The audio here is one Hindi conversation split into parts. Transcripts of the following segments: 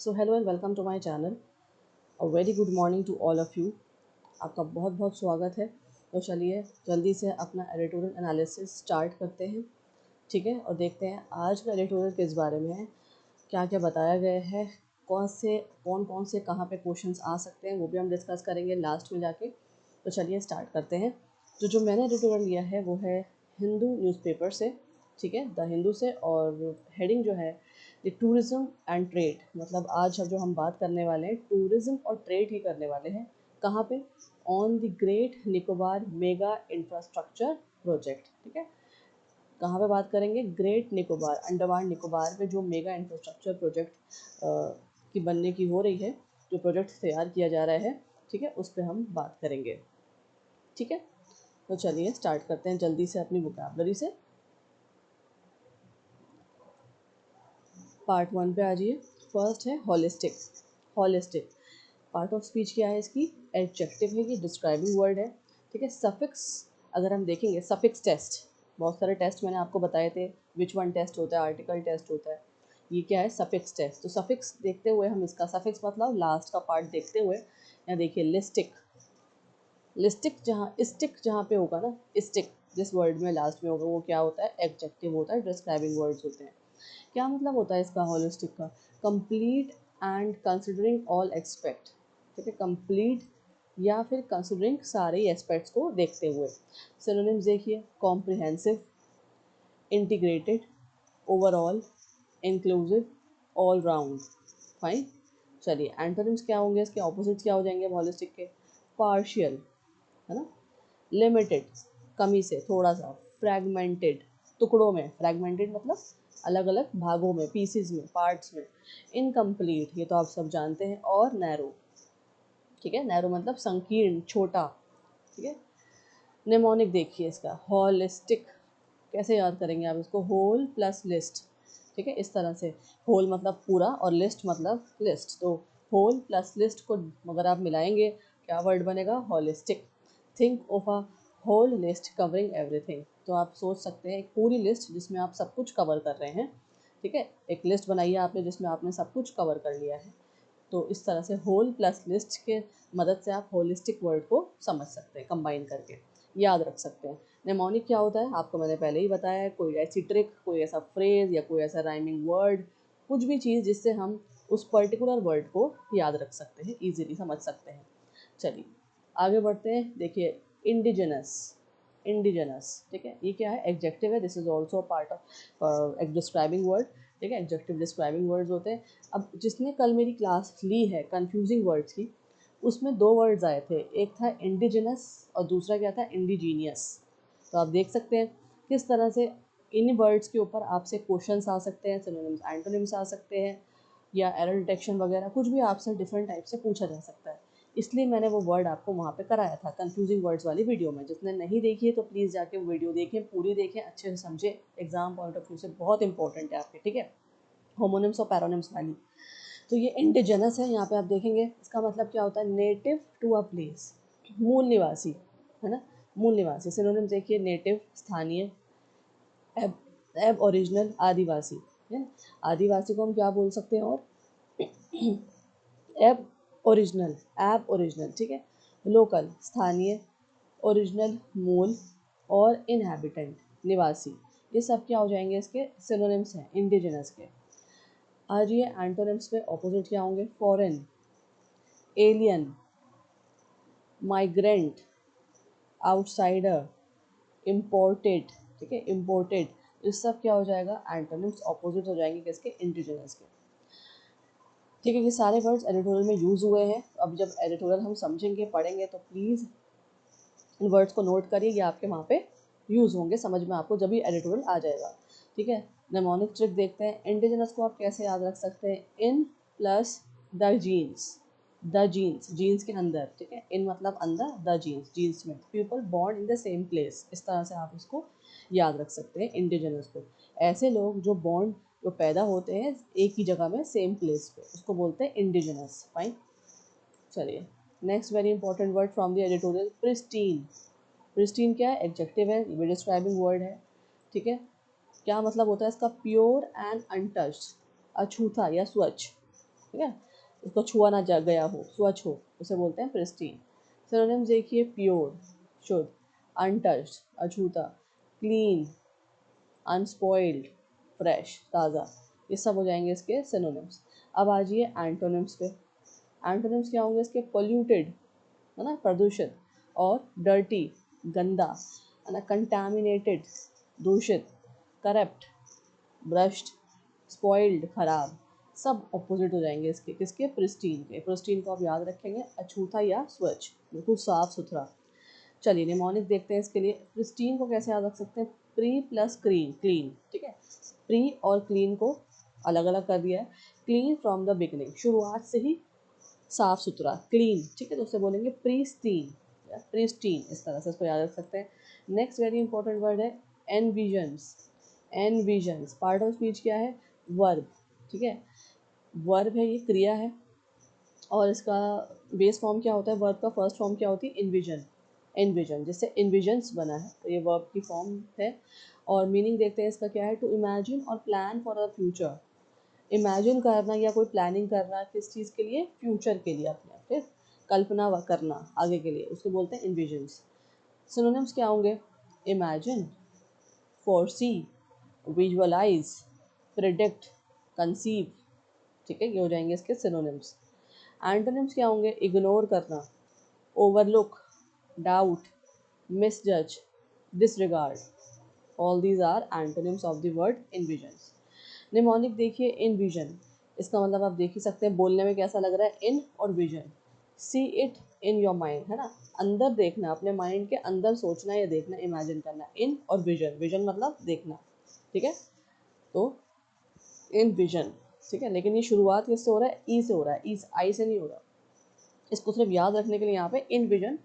So hello and welcome to my channel. A very good morning to all of you. आपका बहुत बहुत स्वागत है। तो चलिए जल्दी से अपना एडिटोरियल एनालिसिस स्टार्ट करते हैं, ठीक है। और देखते हैं आज का एडिटोरियल किस बारे में है, क्या क्या बताया गया है, कौन कौन से कहाँ पे क्वेश्चंस आ सकते हैं, वो भी हम डिस्कस करेंगे लास्ट में जाके। तो चलिए स्टार्ट करते हैं। तो जो मैंने एडिटोरियल लिया है वो है हिंदू न्यूज़पेपर से, ठीक है, द हिंदू से। और हेडिंग जो है ये टूरिज़्म एंड ट्रेड, मतलब आज जो हम बात करने वाले हैं टूरिज़्म और ट्रेड ही करने वाले हैं। कहाँ पे? On the great Nicobar mega infrastructure project, ठीक है। कहाँ पे बात करेंगे? ग्रेट निकोबार, अंडमान निकोबार में जो मेगा इंफ्रास्ट्रक्चर प्रोजेक्ट की बनने की हो रही है, जो प्रोजेक्ट तैयार किया जा रहा है, ठीक है, उस पर हम बात करेंगे, ठीक है। तो चलिए स्टार्ट करते हैं जल्दी से अपनी वोकैबलरी से। पार्ट 1 पे आ जाइए। फर्स्ट है holistic. Holistic part of speech क्या है इसकी? एडजेक्टिव है, ये डिस्क्राइबिंग वर्ड है, ठीक है। सफिक्स अगर हम देखेंगे, सफिक्स टेस्ट, बहुत सारे टेस्ट मैंने आपको बताए थे, विच वन टेस्ट होता है, आर्टिकल टेस्ट होता है, ये क्या है? Suffix test. तो सफिक्स देखते हुए हम इसका सफिक्स मतलब लास्ट का पार्ट देखते हुए यहाँ देखिए लिस्टिक। लिस्टिक जहाँ स्टिक जहाँ पे होगा ना, स्टिक जिस वर्ड में लास्ट में होगा वो क्या होता है? एडजेक्टिव होता है, डिस्क्राइबिंग वर्ड्स होते हैं। क्या मतलब होता है इसका होलिस्टिक का? Complete and considering all expect, ठीक है, कंप्लीट या फिर कंसिडरिंग सारे एस्पेक्ट्स को देखते हुए। सिनोनिम्स देखिए, comprehensive, integrated, overall, inclusive, all round. Fine. चलिए एंटोनिम्स क्या होंगे, इसके ऑपोजिट क्या हो जाएंगे होलिस्टिक के? पार्शियल, है ना, लिमिटेड, कमी से थोड़ा सा, फ्रैगमेंटेड, टुकड़ों में, फ्रैगमेंटेड मतलब अलग अलग भागों में, पीसेस में, पार्ट्स में, इनकम्प्लीट, ये तो आप सब जानते हैं, और नैरो, ठीक है, नैरो मतलब संकीर्ण, छोटा, ठीक है। नेमोनिक देखिए इसका, होलिस्टिक कैसे याद करेंगे आप इसको? होल प्लस लिस्ट, ठीक है, इस तरह से। होल मतलब पूरा और लिस्ट मतलब लिस्ट, तो होल प्लस लिस्ट को अगर आप मिलाएंगे क्या वर्ड बनेगा? Holistic. Think of a whole list covering everything, तो आप सोच सकते हैं एक पूरी लिस्ट जिसमें आप सब कुछ कवर कर रहे हैं, ठीक है। एक लिस्ट बनाइए आपने जिसमें आपने सब कुछ कवर कर लिया है। तो इस तरह से होल प्लस लिस्ट के मदद से आप होलिस्टिक वर्ड को समझ सकते हैं, कंबाइन करके याद रख सकते हैं। नेमोनिक क्या होता है आपको मैंने पहले ही बताया है, कोई ऐसी ट्रिक, कोई ऐसा फ्रेज या कोई ऐसा राइमिंग वर्ड, कुछ भी चीज़ जिससे हम उस पर्टिकुलर वर्ड को याद रख सकते हैं, ईजिली समझ सकते हैं। चलिए आगे बढ़ते हैं। देखिए इंडिजिनस, इंडिजिनस, ठीक है, ये क्या है? एडजेक्टिव है, this is also part of एक डिस्क्राइबिंग वर्ड, ठीक है, एडजेक्टिव डिस्क्राइबिंग वर्ड्स होते हैं। अब जिसने कल मेरी क्लास ली है कन्फ्यूजिंग वर्ड्स की, उसमें दो वर्ड्स आए थे, एक था इंडिजिनस और दूसरा क्या था? इंडिजीनियस। तो आप देख सकते हैं किस तरह से इन वर्ड्स के ऊपर आपसे क्वेश्चंस आ सकते हैं, सिनोनिम्स एंटोनिम्स आ सकते हैं, या एरर डिटेक्शन वगैरह कुछ भी आपसे डिफरेंट टाइप से पूछा जा सकता है। इसलिए मैंने वो वर्ड आपको वहाँ पे कराया था कंफ्यूजिंग वर्ड्स वाली वीडियो में। जिसने नहीं देखी है तो प्लीज़ जाके वो वीडियो देखें, पूरी देखें, अच्छे से समझें, एग्जाम पॉइंट ऑफ व्यू से बहुत इंपॉर्टेंट है आपके, ठीक है, होमोनिम्स और पैरोनिम्स वाली। तो ये इंडिजिनस है, यहाँ पे आप देखेंगे इसका मतलब क्या होता है? नेटिव टू अ प्लेस, मूल निवासी, है ना, मूल निवासी। सिनोनिम्स देखिए, नेटिव स्थानीय, एब एब ओरिजिनल आदिवासी, है ना, आदिवासी को हम क्या बोल सकते हैं? और एब ओरिजिनल, एब ओरिजिनल, ठीक है, लोकल स्थानीय, ओरिजिनल मूल, और इनहैबिटेंट निवासी, ये सब क्या हो जाएंगे? इसके सिनोनिम्स हैं इंडिजिनस के। आज ये एंटोनिम्स में ऑपोजिट क्या होंगे? Foreign, alien, migrant, outsider, imported, ठीक है, इम्पोर्टेड, इस सब क्या हो जाएगा? एंटोनिम्स ऑपोजिट हो जाएंगे किसके? इंडिजिनस के, ठीक है। ये सारे वर्ड्स एडिटोरियल में यूज़ हुए हैं। अब जब एडिटोरियल हम समझेंगे, पढ़ेंगे, तो प्लीज़ इन वर्ड्स को नोट करिए, ये आपके वहाँ पे यूज़ होंगे, समझ में आपको जब भी एडिटोरियल आ जाएगा, ठीक है। नेमोनिक ट्रिक देखते हैं। इंडिजिनस को आप कैसे याद रख सकते हैं? In plus the genes, the genes, genes के अंदर, ठीक है, इन मतलब अंदर, द जीन्स, जीन्स में, people born in the same place, इस तरह से आप इसको याद रख सकते हैं इंडिजिनस को। ऐसे लोग जो बॉर्न, जो पैदा होते हैं एक ही जगह में, सेम प्लेस पे, उसको बोलते हैं इंडिजिनस। फाइन। चलिए next very important word from the editorial, pristine. Pristine क्या है? एडजेक्टिव है, ये भी डिस्क्राइबिंग वर्ड है, ठीक है। क्या मतलब होता है इसका? प्योर एंड अनटच्ड, अछूता या स्वच्छ, ठीक है, उसको छुआ ना जा गया हो, स्वच्छ हो, उसे बोलते हैं प्रिस्टीन। सिनोनिम्स देखिए, प्योर शुद्ध, अनटच्ड अछूता, क्लीन अनस्पॉइल्ड फ्रेश ताज़ा, ये सब हो जाएंगे इसके सिनोनिम्स। अब आ जाइए एंटोनिम्स पे। एंटोनिम्स क्या होंगे इसके? पोल्यूटेड है ना, प्रदूषित, और डर्टी गंदा है ना, कंटामिनेटेड दूषित, करप्ट ब्रश्ड, स्पॉइल्ड खराब, सब ऑपोजिट हो जाएंगे इसके, किसके? प्रिस्टीन के। प्रिस्टीन को आप याद रखेंगे, अछूता या स्वच्छ, बिल्कुल साफ सुथरा। चलिए निमोनिक देखते हैं इसके लिए। प्रिस्टीन को कैसे याद रख सकते हैं? प्री प्लस क्लीन, क्लीन, ठीक है, प्री और क्लीन को अलग अलग कर दिया है। क्लीन फ्रॉम द बिगनिंग, शुरुआत से ही साफ सुथरा, क्लीन, ठीक है, तो उसे बोलेंगे प्रीस्टीन या प्रीस्टीन, इस तरह से इसको याद रख सकते हैं। नेक्स्ट वेरी इंपॉर्टेंट वर्ड है एनविजन्स। एनविजन्स पार्ट ऑफ स्पीच क्या है? वर्ब, ठीक है, वर्ब है, ये क्रिया है, और इसका बेस फॉर्म क्या होता है? वर्ब का फर्स्ट फॉर्म क्या होती है? इन्विजन, इन्विजन, जिससे इन्विजन्स बना है, तो ये वर्ब की फॉर्म है। और मीनिंग देखते हैं इसका क्या है? टू इमेजिन और plan for a future, imagine करना या कोई प्लानिंग करना, किस चीज़ के लिए? फ्यूचर के लिए, अपने फिर कल्पना करना आगे के लिए, उसको बोलते हैं इन्विजन्स। सिनोनिम्स क्या होंगे? Imagine, foresee, visualize, predict, conceive, ठीक है, ये हो जाएंगे इसके सिनोनिम्स। एंटोनिम्स क्या होंगे? इग्नोर करना, overlook, doubt, misjudge, disregard, all these are antonyms of the word envision. Mnemonic देखिए, इन विजन, इसका मतलब आप देख ही सकते हैं बोलने में कैसा लग रहा है, इन और vision, see it in your mind, है ना, अंदर देखना, अपने माइंड के अंदर सोचना या देखना, इमेजिन करना, इन और विजन, विजन मतलब देखना, ठीक है, तो इन विजन, ठीक है, लेकिन ये शुरुआत किससे हो रहा है? ई से हो रहा है, ई आई से नहीं हो रहा। इसको सिर्फ याद रखने के लिए यहाँ पे इन विजन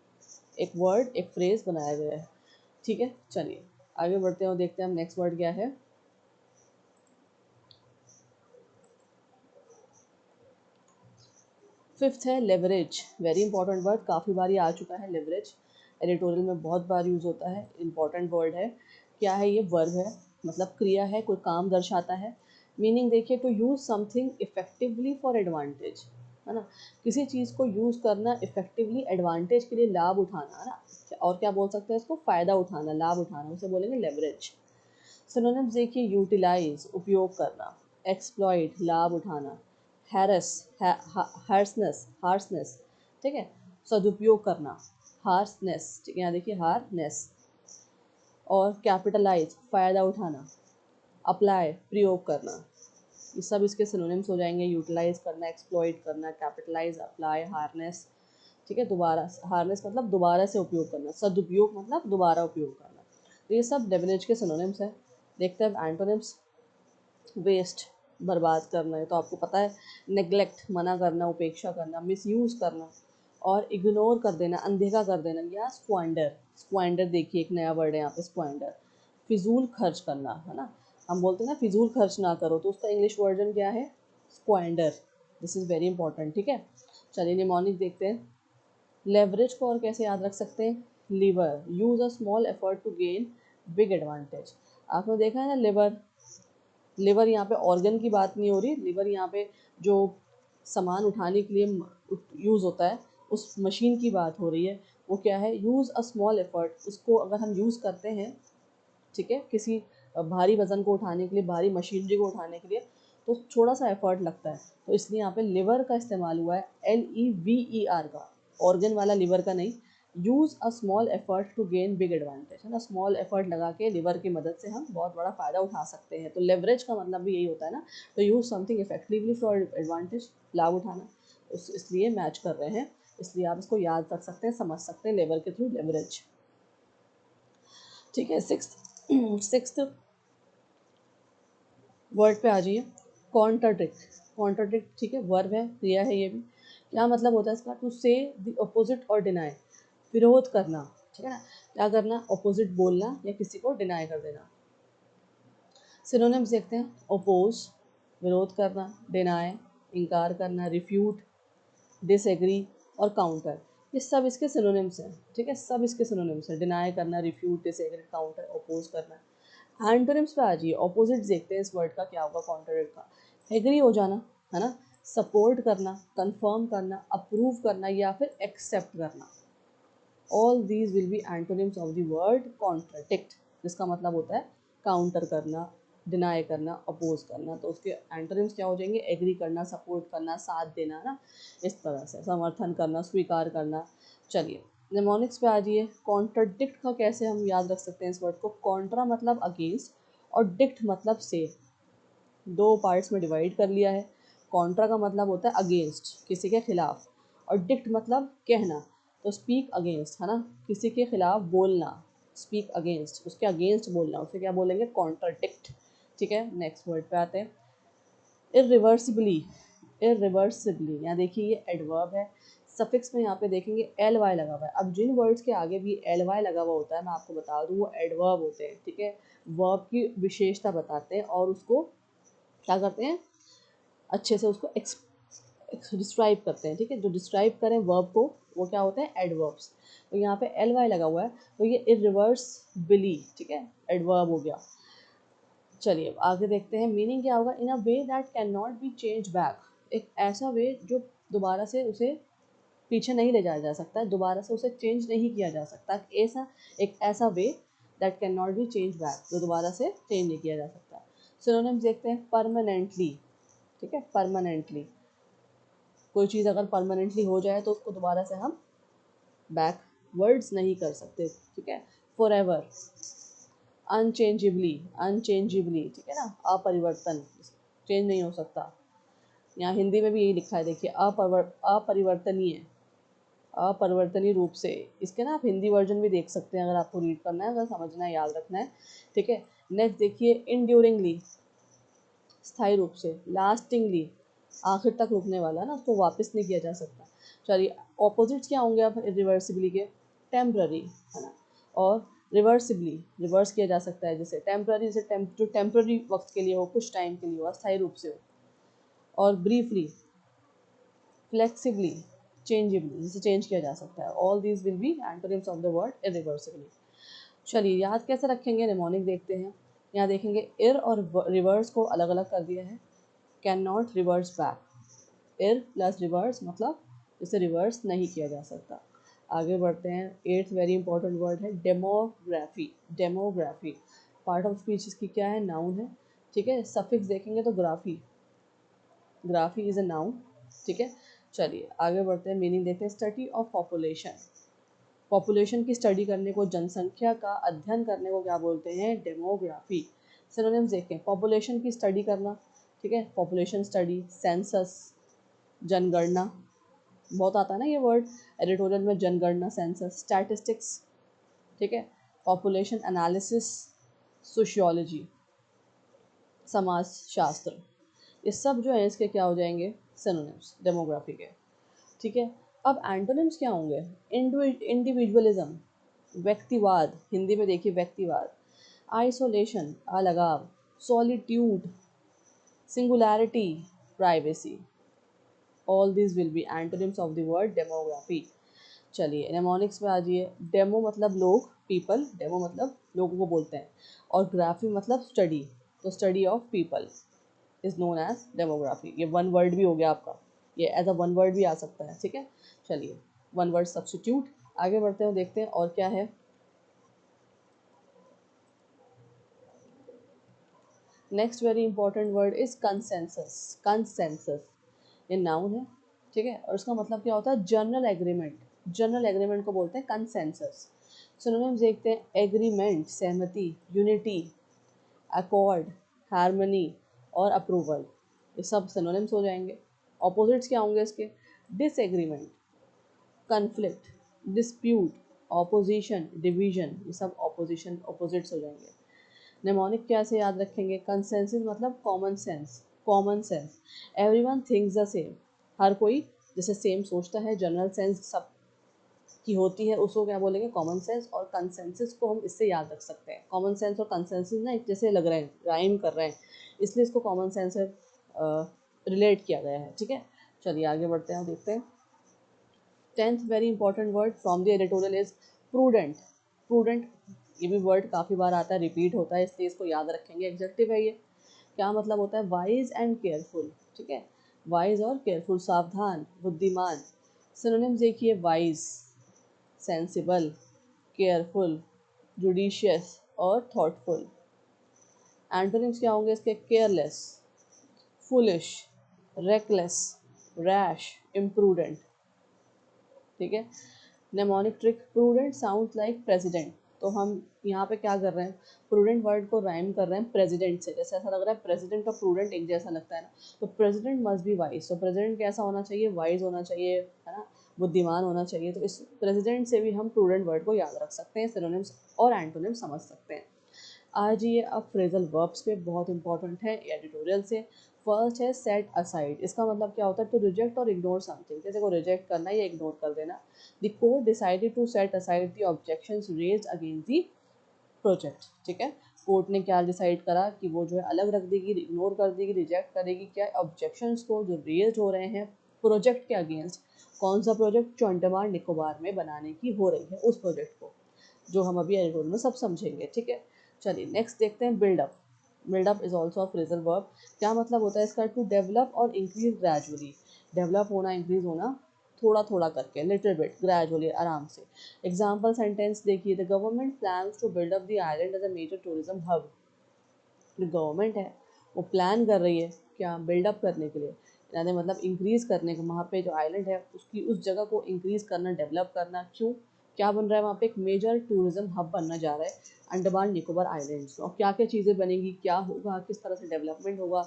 एक वर्ड, एक फ्रेज बनाया गया है, ठीक है। चलिए आगे बढ़ते हैं और देखते हैं हम नेक्स्ट वर्ड क्या है। फिफ्थ है लेवरेज, वेरी इंपॉर्टेंट वर्ड, काफ़ी बार ये आ चुका है लेवरेज, एडिटोरियल में बहुत बार यूज़ होता है, इंपॉर्टेंट वर्ड है। क्या है ये? वर्ब है, मतलब क्रिया है, कोई काम दर्शाता है। मीनिंग देखिए, to use something effectively for advantage, है ना, किसी चीज़ को यूज़ करना इफेक्टिवली, एडवांटेज के लिए, लाभ उठाना, है ना, और क्या बोल सकते हैं इसको? फ़ायदा उठाना, लाभ उठाना, उसे बोलेंगे लेवरेज। सिनोनिम्स देखिए, यूटिलाइज उपयोग करना, एक्सप्लॉइट लाभ उठाना, हैरस हार्सनेस, हार्सनेस, ठीक है, सदुपयोग करना, हार्सनेस, ठीक है, यहाँ देखिए हार्सनेस, और कैपिटलाइज फ़ायदा उठाना, अप्लाई प्रयोग करना, ये सब इसके सिनोनिम्स हो जाएंगे। यूटिलाइज करना, एक्सप्लॉइट करना, कैपिटलाइज, अप्लाई, हार्नेस, ठीक है, दोबारा, हार्नेस मतलब दोबारा से उपयोग करना, सदुपयोग मतलब दोबारा उपयोग करना, तो ये सब लेवरेज के सिनोनिम्स है। देखते हैं एंटोनिम्स। वेस्ट बर्बाद करना है, तो आपको पता है, नेग्लेक्ट मना करना, उपेक्षा करना, मिसयूज़ करना, और इग्नोर कर देना, अनदेखा कर देना, या स्क्वांडर, स्क्वांडर देखिए एक नया वर्ड है यहाँ पे, स्क्वांडर, फिजूल खर्च करना, है ना, हम बोलते हैं ना फिजूल खर्च ना करो, तो उसका इंग्लिश वर्जन क्या है? स्क्वांडर, दिस इज़ वेरी इंपॉर्टेंट, ठीक है। चलिए निमोनिक देखते हैं। लेवरेज को और कैसे याद रख सकते हैं? Lever, use a small effort to gain big advantage, आपने देखा है ना, लिवर, लिवर यहाँ पे ऑर्गन की बात नहीं हो रही, लिवर यहाँ पे जो सामान उठाने के लिए यूज़ होता है, उस मशीन की बात हो रही है। वो क्या है? यूज़ अ स्मॉल एफर्ट, उसको अगर हम यूज़ करते हैं, ठीक है, किसी भारी वज़न को उठाने के लिए, भारी मशीनरी को उठाने के लिए, तो थोड़ा सा एफर्ट लगता है, तो इसलिए यहाँ पे लिवर का इस्तेमाल हुआ है, LEVER का, ऑर्गन वाला लिवर का नहीं। Use a small effort to gain big advantage, है ना, स्मॉल एफर्ट लगा के लिवर की मदद से हम बहुत बड़ा फ़ायदा उठा सकते हैं, तो लेवरेज का मतलब भी यही होता है ना, तो use something effectively for advantage, लाभ उठाना, इसलिए मैच कर रहे हैं, इसलिए आप इसको याद रख सकते हैं, समझ सकते हैं, लेवर के थ्रू लेवरेज, ठीक है। सिक्स्थ वर्ड पे आ जाइए, कॉन्ट्राडिक्ट, कॉन्ट्राडिक्ट, ठीक है, वर्ब है, क्रिया है ये भी। क्या मतलब होता है इसका? टू से द अपोजिट और डिनाई, विरोध करना, ठीक है ना, क्या करना? अपोजिट बोलना या किसी को डिनाई कर देना। सिनोनिम्स देखते हैं, ओपोज विरोध करना, डिनाई इनकार करना, रिफ्यूट डिसएग्री, और काउंटर, ये सब इसके सिनोनिम्स हैं, ठीक है, सब इसके सिनोनिम्स हैं, डिनाई करना, रिफ्यूट, डिसएग्री, काउंटर, ओपोज करना। एंटोनिम्स पे आ जाइए, ऑपोजिट देखते हैं इस वर्ड का क्या होगा, कॉन्ट्राडिक्ट का। एग्री हो जाना, है ना, सपोर्ट करना, कंफर्म करना, अप्रूव करना या फिर एक्सेप्ट करना। All these will be antonyms of the word contradict, जिसका मतलब होता है काउंटर करना, डिनाई करना, अपोज करना। तो उसके एंटोनिम्स क्या हो जाएंगे? एग्री करना, सपोर्ट करना, साथ देना ना, इस तरह से समर्थन करना, स्वीकार करना। चलिए निमोनिक्स पे आ जाइए। कॉन्ट्राडिक्ट का कैसे हम याद रख सकते हैं इस वर्ड को? कॉन्ट्रा मतलब अगेंस्ट और डिक्ट मतलब से, दो पार्ट्स में डिवाइड कर लिया है। कॉन्ट्रा का मतलब होता है अगेंस्ट, किसी के खिलाफ, और डिक्ट मतलब कहना, तो स्पीक अगेंस्ट है ना, किसी के खिलाफ बोलना, स्पीक अगेंस्ट, उसके अगेंस्ट बोलना, उसे क्या बोलेंगे? कॉन्ट्राडिक्ट। ठीक है, नेक्स्ट वर्ड पे आते हैं। इरिवर्सिबली, इरिवर्सिबली यहाँ देखिए ये एडवर्ब है। सफिक्स में यहाँ पे देखेंगे एल वाई लगा हुआ है। अब जिन वर्ड्स के आगे भी एल वाई लगा हुआ होता है, मैं आपको बता दूँ, वो एडवर्ब होते हैं। ठीक है, वर्ब की विशेषता बताते हैं और उसको क्या करते हैं? अच्छे से उसको डिस्क्राइब करते हैं। ठीक है, जो डिस्क्राइब करें वर्ब को वो क्या होते हैं? एडवर्ब्स। तो यहाँ पे एल वाई लगा हुआ है, तो ये इरिवर्सिबली, ठीक है, एडवर्ब हो गया। चलिए आगे देखते हैं मीनिंग क्या होगा। In a way that can not be change back, एक ऐसा वे जो दोबारा से उसे पीछे नहीं ले जाया जा सकता है, दोबारा से उसे चेंज नहीं किया जा सकता। ऐसा एक ऐसा वे that can not be change back, जो दोबारा से चेंज नहीं किया जा सकता। सिनोनिम्स देखते हैं। परमानेंटली, ठीक है, परमानेंटली, कोई चीज़ अगर परमानेंटली हो जाए तो उसको दोबारा से हम बैक वर्ड्स नहीं कर सकते। ठीक है, फॉर एवर, अनचेंजेबली, अनचेंजेबली, ठीक है ना, अपरिवर्तन, चेंज नहीं हो सकता। यहाँ हिंदी में भी यही लिखा है, देखिए, अपरिवर्तनीय, अपरिवर्तनीय रूप से। इसके ना आप हिंदी वर्जन भी देख सकते हैं अगर आपको रीड करना है, अगर समझना है, याद रखना है। ठीक है, नेक्स्ट देखिए इनड्यूरिंगली, स्थायी रूप से, लास्टिंगली, आखिर तक रुकने वाला ना, उसको वापस नहीं किया जा सकता। चलिए ऑपोजिट्स क्या होंगे अब रिवर्सिबली के? टेम्पररी, है ना, और रिवर्सिबली रिवर्स किया जा सकता है, जैसे टेम्पररी, जैसे जो टेम्पररी वक्त के लिए हो, कुछ टाइम के लिए हो, अस्थायी रूप से हो। और ब्रीफली, फ्लेक्सिबली, चेंजेबली, जिसे चेंज किया जा सकता है। All these will be antonyms of the word irreversibly. चलिए याद कैसे रखेंगे? निमोनिक देखते हैं। यहाँ देखेंगे इर और रिवर्स को अलग अलग कर दिया है। Can not reverse back, ir plus reverse मतलब इसे रिवर्स नहीं किया जा सकता। आगे बढ़ते हैं। एट्थ वेरी इंपॉर्टेंट वर्ड है demography. Demography part of speech इसकी क्या है? नाउन है। ठीक है, सफिक्स देखेंगे तो graphy, graphy is a noun. ठीक है, चलिए आगे बढ़ते हैं। मीनिंग देखते हैं। स्टडी ऑफ पॉपुलेशन, पॉपुलेशन की स्टडी करने को, जनसंख्या का अध्ययन करने को क्या बोलते हैं? डेमोग्राफी। सिनोनिम्स देखें। पॉपुलेशन की स्टडी करना, ठीक है, पॉपुलेशन स्टडी, सेंसस, जनगणना, बहुत आता है ना ये वर्ड एडिटोरियल में, जनगणना, सेंसस, स्टैटिस्टिक्स, ठीक है, पॉपुलेशन एनालिसिस, सोशियोलॉजी, समाज शास्त्र, ये सब जो है इसके क्या हो जाएंगे? सिनोनिम्स डेमोग्राफी के। ठीक है, अब एंटोनिम्स क्या होंगे? इंडिविजुअलिज्म, व्यक्तिवाद, हिंदी में देखिए व्यक्तिवाद, आइसोलेशन, अलगाव, solitude, singularity, privacy. All this will be antonyms of the word demography. चलिए नेमोनिक्स में आ जाइए। डेमो मतलब लोग, पीपल, डेमो मतलब लोगों को बोलते हैं, और ग्राफी मतलब स्टडी, तो study of people is known as demography. ये वन वर्ड भी हो गया आपका, ये एज अ वन वर्ड भी आ सकता है। ठीक है, चलिए वन वर्ड सब्स्टिट्यूट। आगे बढ़ते हैं, देखते हैं और क्या है। Next very important word is consensus. Consensus ये नाउन है, ठीक है, और इसका मतलब क्या होता है? General agreement. जनरल एग्रीमेंट को बोलते हैं कंसेंसस। सिनोनिम्स देखते हैं। एग्रीमेंट, सहमति, यूनिटी, अकॉर्ड, हार्मनी और अप्रूवल, ये सब सिनोनिम्स हो जाएंगे। ऑपोजिट्स क्या होंगे इसके? Disagreement, conflict, dispute, opposition, division, ये सब ऑपोजिशन ऑपोजिट्स हो जाएंगे। नेमोनिक कैसे याद रखेंगे? कंसेंसस मतलब common sense, common sense, everyone thinks the same, हर कोई जैसे सेम सोचता है, जनरल सेंस सब की होती है, उसको क्या बोलेंगे? Common sense. और कंसेंसस को हम इससे याद रख सकते हैं। कॉमन सेंस और कंसेंसस ना एक जैसे लग रहे हैं, राइम कर रहे हैं, इसलिए इसको कॉमन सेंस से रिलेट किया गया है। ठीक है, चलिए आगे बढ़ते हैं और देखते हैं। Tenth very important word from the editorial is prudent. Prudent ये भी वर्ड काफ़ी बार आता है, रिपीट होता है, इसलिए इसको याद रखेंगे। एडजेक्टिव है ये, क्या मतलब होता है? Wise and careful. ठीक है, वाइज और केयरफुल, सावधान, बुद्धिमान। सिनोनिम्स देखिए, वाइज, सेंसिबल, केयरफुल, जुडिशियस और थॉटफुल। एंटोनिम्स क्या होंगे इसके? Careless, foolish, reckless, rash, imprudent. ठीक है। Mnemonic trick, prudent sound like president. तो हम यहाँ पे क्या कर रहे हैं, प्रूडेंट वर्ड को राइम कर रहे हैं प्रेसिडेंट से। जैसे ऐसा लग रहा है प्रेसिडेंट और प्रूडेंट एक जैसा लगता है ना, तो प्रेसिडेंट मस्ट बी वाइज। तो प्रेसिडेंट कैसा होना चाहिए? वाइज होना चाहिए, है ना, बुद्धिमान होना चाहिए। तो इस प्रेसिडेंट से भी हम प्रूडेंट वर्ड को याद रख सकते हैं, सिनोनिम्स और एंटोनिम्स समझ सकते हैं। आज ये अब फ्रेजल वर्ब्स पे बहुत इंपॉर्टेंट है एडिटोरियल से। फर्स्ट है सेट असाइड। इसका मतलब क्या होता है? टू रिजेक्ट और इग्नोर समथिंग, जैसे को रिजेक्ट करना या इग्नोर कर देना। The court decided to set aside the objections raised against the project. ठीक है, कोर्ट ने क्या डिसाइड करा कि वो जो है अलग रख देगी, इग्नोर कर देगी, रिजेक्ट करेगी क्या? ऑब्जेक्शंस को जो रेज्ड हो रहे हैं प्रोजेक्ट के अगेंस्ट। कौन सा प्रोजेक्ट? जो अंडमान निकोबार में बनाने की हो रही है, उस प्रोजेक्ट को, जो हम अभी एडिटोरियल में सब समझेंगे। ठीक है, चलिए नेक्स्ट देखते हैं buildup. Buildup is also a phrasal verb. क्या मतलब होता है इसका? टू डेवलप और इंक्रीज ग्रेजुअली। डेवलप होना, इंक्रीज होना, थोड़ा थोड़ा करके, लिटिल बिट, ग्रेजुअली, आराम से। एग्जाम्पल सेंटेंस देखिए, the government plans to build up the island as a major tourism hub. जो गवर्नमेंट है वो प्लान कर रही है क्या? बिल्डअप करने के लिए, यानी मतलब इंक्रीज करने का, वहाँ पे जो आइलैंड है उसकी, उस जगह को इंक्रीज करना, डेवलप करना। क्यों? क्या बन रहा है वहाँ पे? एक मेजर टूरिज्म हब बनना जा रहा है अंडमान निकोबार आइलैंड्स में। और क्या क्या चीज़ें बनेंगी, क्या होगा, किस तरह से डेवलपमेंट होगा,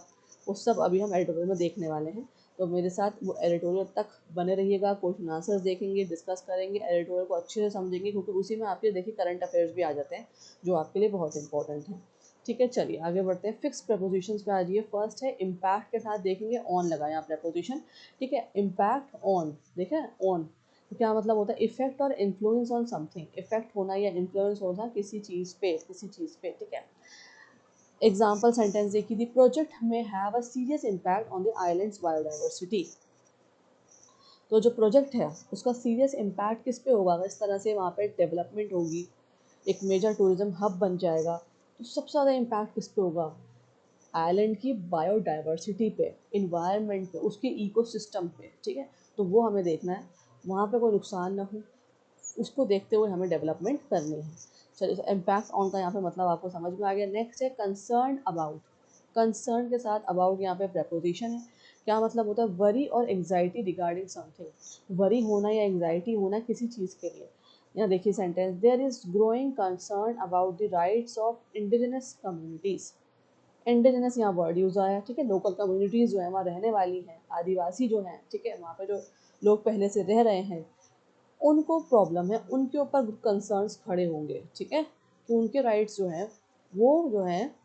वो सब अभी हम एडिटोरियल में देखने वाले हैं। तो मेरे साथ वो एडिटोरियल तक बने रहिएगा, क्वेश्चन आंसर्स देखेंगे, डिस्कस करेंगे, एडिटोरियल को अच्छे से समझेंगे, क्योंकि उसी में आपके देखिए करंट अफेयर्स भी आ जाते हैं जो आपके लिए बहुत इंपॉर्टेंट है। ठीक है, चलिए आगे बढ़ते हैं। फिक्स प्रपोजिशंस पे आ जाइए। फर्स्ट है इम्पैक्ट, के साथ देखेंगे ऑन लगाएं आप प्रपोजिशन। ठीक है, इम्पैक्ट ऑन, देखें ऑन तो क्या मतलब होता है? इफेक्ट और इन्फ्लुएंस ऑन समथिंग, इफेक्ट होना या इन्फ्लुएंस होना किसी चीज़ पे, किसी चीज़ पे। ठीक है, एग्जाम्पल सेंटेंस देखिए, द प्रोजेक्ट में have a serious impact on the islands biodiversity. तो जो प्रोजेक्ट है उसका सीरियस इम्पैक्ट किस पे होगा? अगर इस तरह से वहाँ पे डेवलपमेंट होगी, एक मेजर टूरिज्म हब बन जाएगा, तो सबसे ज़्यादा इम्पैक्ट किस पे होगा? आइलैंड की बायोडाइवर्सिटी पे, इन्वायरमेंट पे, उसके इकोसिस्टम पे। ठीक है, तो वो हमें देखना है, वहाँ पे कोई नुकसान ना हो, उसको देखते हुए हमें डेवलपमेंट करनी है। चलिए, इम्पैक्ट ऑन का यहाँ पे मतलब आपको समझ में आ गया। नेक्स्ट है कंसर्न अबाउट। कंसर्न के साथ अबाउट यहाँ पे प्रपोजिशन है। क्या मतलब होता है? वरी और एंग्जाइटी रिगार्डिंग समथिंग। वरी होना या एंग्जाइटी होना किसी चीज़ के लिए। यहाँ देखिए sentence, there is growing concern about the rights of indigenous communities. Indigenous यहाँ वर्ड यूज़ आया। ठीक है, लोकल कम्युनिटीज़ जो है वहाँ रहने वाली हैं, आदिवासी जो हैं, ठीक है, वहाँ पे जो लोग पहले से रह रहे हैं, उनको प्रॉब्लम है, उनके ऊपर कंसर्न्स खड़े होंगे। ठीक है, कि उनके राइट्स जो हैं वो जो हैं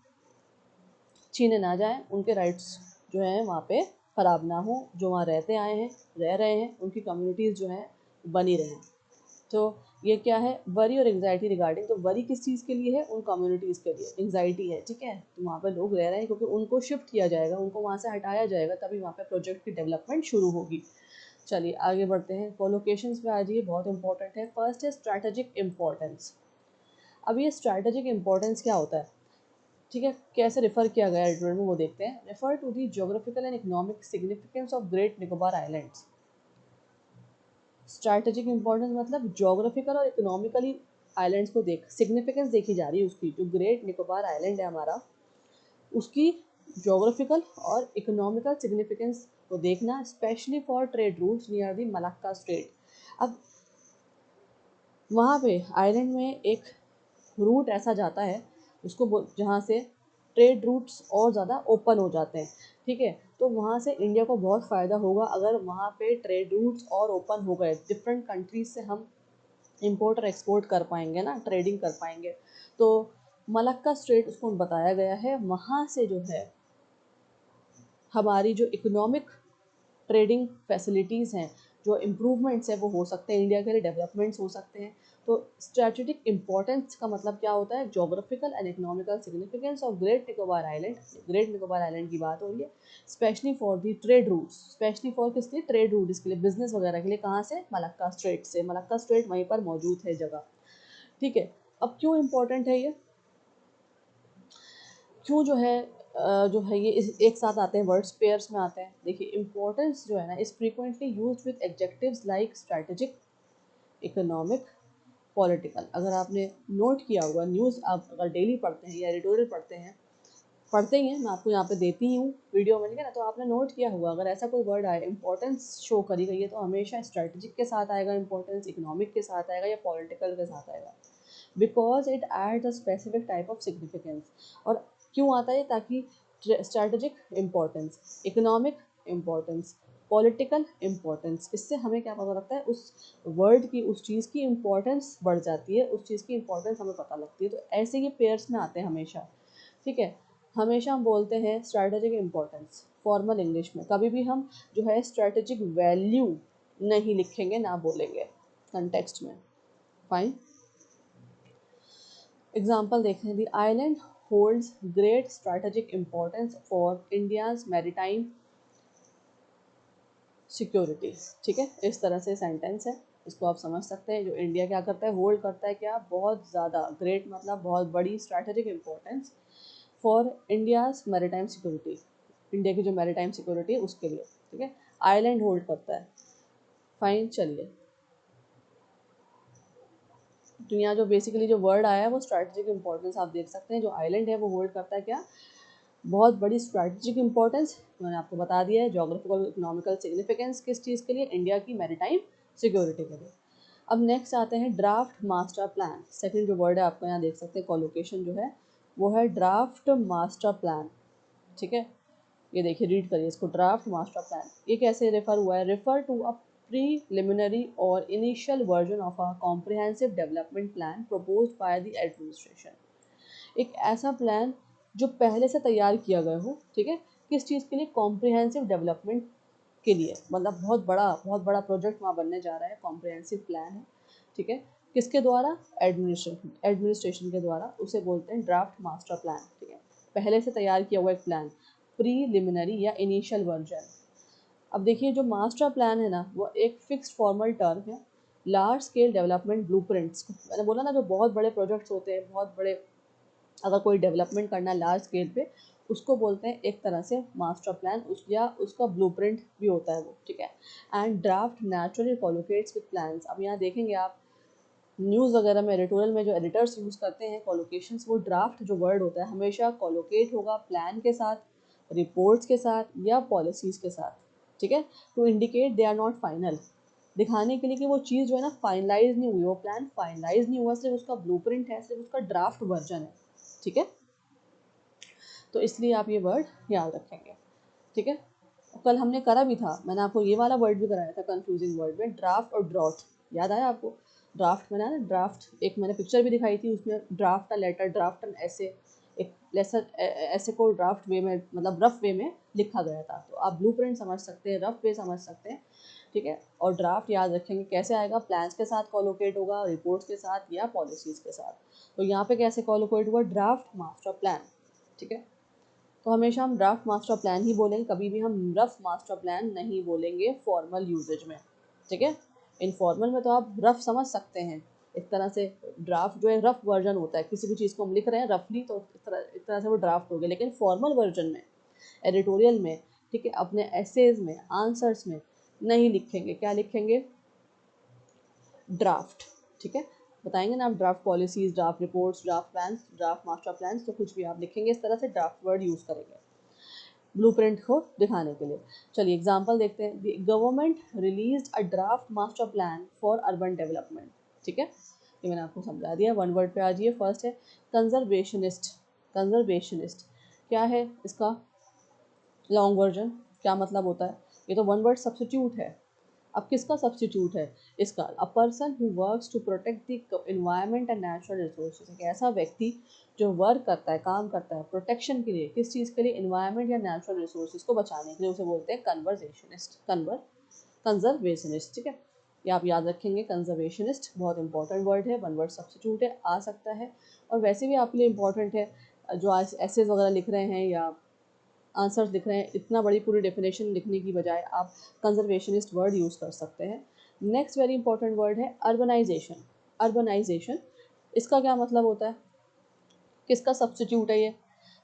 छीने ना जाएं, उनके राइट्स जो हैं वहाँ पे ख़राब ना हो, जो वहाँ रहते आए हैं, रह रहे हैं, उनकी कम्युनिटीज़ जो हैं बनी रहें। तो ये क्या है? वरी और एंग्जाइटी रिगार्डिंग। तो वरी किस चीज़ के लिए है? उन कम्युनिटीज़ के लिए। एंग्जाइटी है, ठीक है, तो वहाँ पे लोग रह रहे हैं क्योंकि उनको शिफ्ट किया जाएगा, उनको वहाँ से हटाया जाएगा, तभी वहाँ पे प्रोजेक्ट की डेवलपमेंट शुरू होगी। चलिए आगे बढ़ते हैं। कोलोकेशंस पे आ जाइए, बहुत इंपॉर्टेंट है। फर्स्ट है स्ट्रैटेजिक इंपॉर्टेंस। अब ये स्ट्रैटेजिक इंपॉर्टेंस क्या होता है? ठीक है, कैसे रेफर किया गया है में, वो देखते हैं। Refer to the geographical and economic significance of great Nicobar islands. Strategic importance मतलब ज्योग्राफिकल और इकोनॉमिकली आइलैंड्स को देख, सिग्निफिकेंस देखी जा रही है उसकी। जो ग्रेट निकोबार आइलैंड है हमारा, उसकी ज्योग्राफिकल और इकोनॉमिकल सिग्निफिकेंस को देखना, specially for trade routes near the Malacca straight. अब वहाँ पे आइलैंड में एक रूट ऐसा जाता है उसको, जहाँ से ट्रेड रूट्स और ज़्यादा ओपन हो जाते हैं। ठीक है, तो वहाँ से इंडिया को बहुत फ़ायदा होगा अगर वहाँ पे ट्रेड रूट्स और ओपन हो गए। डिफरेंट कंट्रीज से हम इंपोर्ट और एक्सपोर्ट कर पाएंगे ना, ट्रेडिंग कर पाएंगे। तो मलक्का स्ट्रेट उसको बताया गया है, वहाँ से जो है हमारी जो इकोनॉमिक ट्रेडिंग फैसिलिटीज़ हैं, जो इम्प्रूवमेंट्स हैं वो हो सकते हैं, इंडिया के लिए डेवलपमेंट्स हो सकते हैं। तो स्ट्रेटेजिक इंपॉर्टेंस का मतलब क्या होता है? Geographical and economical significance of great Nicobar island. Great Nicobar island की बात हो रही है, specially for the trade routes. Specially for किसके लिए? ट्रेड रूट, इसके लिए, बिजनेस वगैरह के लिए। कहाँ से? मलक्का स्ट्रेट से। मलक्का स्ट्रेट वहीं पर मौजूद है जगह। ठीक है, अब क्यों इम्पोर्टेंट है ये, क्यों जो है जो है ये एक साथ आते हैं, वर्ड्स पेयर्स में आते हैं। देखिए इम्पोर्टेंस जो है ना is frequently used with adjectives like strategic, economic, political. अगर आपने नोट किया होगा, न्यूज़ आप अगर डेली पढ़ते हैं या एडिटोरियल पढ़ते हैं, पढ़ते ही हैं, मैं आपको यहाँ पे देती हूँ वीडियो में, ठीक है ना, तो आपने नोट किया होगा अगर ऐसा कोई वर्ड आए इंपॉर्टेंस शो करी गई है तो हमेशा स्ट्रेटजिक के साथ आएगा इंपॉर्टेंस, इकोनॉमिक के साथ आएगा या पॉलिटिकल के साथ आएगा, because it adds a specific type of significance. और क्यों आता है, ताकि strategic importance, economic importance, political importance, इससे हमें क्या पता लगता है, उस वर्ड की, उस चीज़ की इम्पोर्टेंस बढ़ जाती है, उस चीज़ की इम्पोर्टेंस हमें पता लगती है। तो ऐसे ये पेयर्स में आते हैं हमेशा, ठीक है। हमेशा हम बोलते हैं स्ट्रैटेजिक इम्पोर्टेंस फॉर्मल इंग्लिश में, कभी भी हम जो है स्ट्रैटेजिक वैल्यू नहीं लिखेंगे, ना बोलेंगे कंटेक्स्ट में। फाइन, एग्जाम्पल देखें, the island holds great strategic importance for India's maritime security, ठीक है। इस तरह से सेंटेंस है, इसको आप समझ सकते हैं। जो इंडिया क्या करता है, होल्ड करता है क्या, बहुत ज़्यादा, ग्रेट मतलब बहुत बड़ी, strategic importance for India's maritime security, India की जो मैरीटाइम सिक्योरिटी है उसके लिए, ठीक है। आइलैंड होल्ड करता है। फाइन, चलिए, तो यहाँ जो बेसिकली जो वर्ड आया है वो स्ट्रैटेजिक इंपॉर्टेंस, आप देख सकते हैं जो आइलैंड है वो होल्ड करता है क्या, बहुत बड़ी स्ट्रैटेजिक इंपॉर्टेंस। मैंने आपको बता दिया है जोग्राफिकल इकोनॉमिकल सिग्निफिकेंस किस चीज़ के लिए, इंडिया की मैरीटाइम सिक्योरिटी के लिए। अब नेक्स्ट आते हैं ड्राफ्ट मास्टर प्लान। सेकंड जो वर्ड है आपको यहाँ देख सकते हैं, कोलोकेशन जो है वो है ड्राफ्ट मास्टर प्लान, ठीक है। ये देखिए, रीड करिए इसको, ड्राफ्ट मास्टर प्लान। ये कैसे रेफर हुआ है, refer to a preliminary or initial version of a comprehensive development plan proposed by the administration। एक ऐसा प्लान जो पहले से तैयार किया गया हो, ठीक है, किस चीज़ के लिए, कॉम्प्रिहेंसिव डेवलपमेंट के लिए, मतलब बहुत बड़ा प्रोजेक्ट वहाँ बनने जा रहा है, कॉम्प्रिहेंसिव प्लान है, ठीक है। किसके द्वारा, एडमिनिस्ट्रेशन के द्वारा, उसे बोलते हैं ड्राफ्ट मास्टर प्लान, ठीक है। पहले से तैयार किया हुआ एक प्लान, प्रीलिमिनरी या इनिशियल वर्जन। अब देखिए जो मास्टर प्लान है ना वो एक फिक्स्ड फॉर्मल टर्म है, लार्ज स्केल डेवलपमेंट ब्लूप्रिंट्स, मैंने बोला ना जो बहुत बड़े प्रोजेक्ट्स होते हैं, बहुत बड़े, अगर कोई डेवलपमेंट करना है लार्ज स्केल पे, उसको बोलते हैं एक तरह से मास्टर प्लान, उस या उसका ब्लूप्रिंट भी होता है वो, ठीक है। And draft naturally collocates with plans. अब यहाँ देखेंगे आप न्यूज़ वगैरह में, एडिटोरियल में जो एडिटर्स यूज़ करते हैं कोलोकेशंस, वो ड्राफ्ट जो वर्ड होता है हमेशा कोलोकेट होगा प्लान के साथ, रिपोर्ट्स के साथ या पॉलिसीज़ के साथ, ठीक है, to indicate they are not final, दिखाने के लिए कि वो चीज़ जो है ना फाइनलाइज नहीं हुई, वो प्लान फाइनलाइज नहीं हुआ, सिर्फ उसका ब्लूप्रिंट है, सिर्फ उसका ड्राफ्ट वर्जन है, ठीक है। तो इसलिए आप ये वर्ड याद रखेंगे, ठीक है। कल हमने करा भी था, मैंने आपको ये वाला वर्ड भी कराया था कंफ्यूजिंग वर्ड में, ड्राफ्ट और ड्रॉट, याद आया आपको, ड्राफ्ट में ना, ड्राफ्ट एक मैंने पिक्चर भी दिखाई थी, उसमें ड्राफ्ट का लेटर, ड्राफ्ट एन ऐसे, एक लेसन ऐसे को ड्राफ्ट वे में, मतलब रफ वे में लिखा गया था। तो आप ब्लूप्रिंट समझ सकते हैं, रफ वे समझ सकते हैं, ठीक है। और ड्राफ्ट याद रखेंगे कैसे आएगा, प्लान्स के साथ कोलोकेट होगा, रिपोर्ट्स के साथ या पॉलिसीज़ के साथ। तो यहाँ पे कैसे कोलोकेट हुआ, ड्राफ्ट मास्टर प्लान, ठीक है। तो हमेशा हम ड्राफ्ट मास्टर प्लान ही बोलेंगे, कभी भी हम रफ मास्टर प्लान नहीं बोलेंगे फॉर्मल यूजेज में, ठीक है। इनफॉर्मल में तो आप रफ समझ सकते हैं, एक तरह से ड्राफ्ट जो है रफ वर्जन होता है, किसी भी चीज़ को हम लिख रहे हैं रफली तो इस तरह से वो ड्राफ्ट हो गया। लेकिन फॉर्मल वर्जन में, एडिटोरियल में, ठीक है, अपने एसेज में, आंसर्स में नहीं लिखेंगे, क्या लिखेंगे, ड्राफ्ट, ठीक है। बताएंगे ना आप, draft policies, draft reports, draft plans, draft master plans, तो कुछ भी आप लिखेंगे इस तरह से, ड्राफ्ट वर्ड यूज़ करेंगे ब्लूप्रिंट को दिखाने के लिए। चलिए एग्जांपल देखते हैं, the government released a draft master plan for urban development, ठीक है। ये मैंने आपको समझा दिया, वन वर्ड पे आ जाइए। फर्स्ट है कंजर्वेशनिस्ट। कंजर्वेशनिस्ट क्या है, इसका लॉन्ग वर्जन क्या मतलब होता है, ये तो वन वर्ड सब्स्टिट्यूट है। अब किसका सब्स्टिट्यूट है, इसका, a person who works to protect the environment and natural resources, एक ऐसा व्यक्ति जो वर्क करता है, काम करता है प्रोटेक्शन के लिए, किस चीज़ के लिए, एनवायरनमेंट या नेचुरल रिसोर्सेज को बचाने के लिए, उसे बोलते हैं कन्वर्जेशनिस्ट, कंजर्वेशनिस्ट, ठीक है। ये आप याद रखेंगे, कंजर्वेशनिस्ट बहुत इंपॉर्टेंट वर्ड है, वन वर्ड सब्स्टिट्यूट है, आ सकता है, और वैसे भी आपके लिए इंपॉर्टेंट है, जो आज एसेज वगैरह लिख रहे हैं या आंसर्स लिख रहे हैं, इतना बड़ी पूरी डेफिनेशन लिखने की बजाय आप कंजर्वेशनिस्ट वर्ड यूज़ कर सकते हैं। नेक्स्ट वेरी इंपॉर्टेंट वर्ड है अर्बनाइजेशन। अर्बनाइजेशन, इसका क्या मतलब होता है, किसका सब्स्टिट्यूट है ये,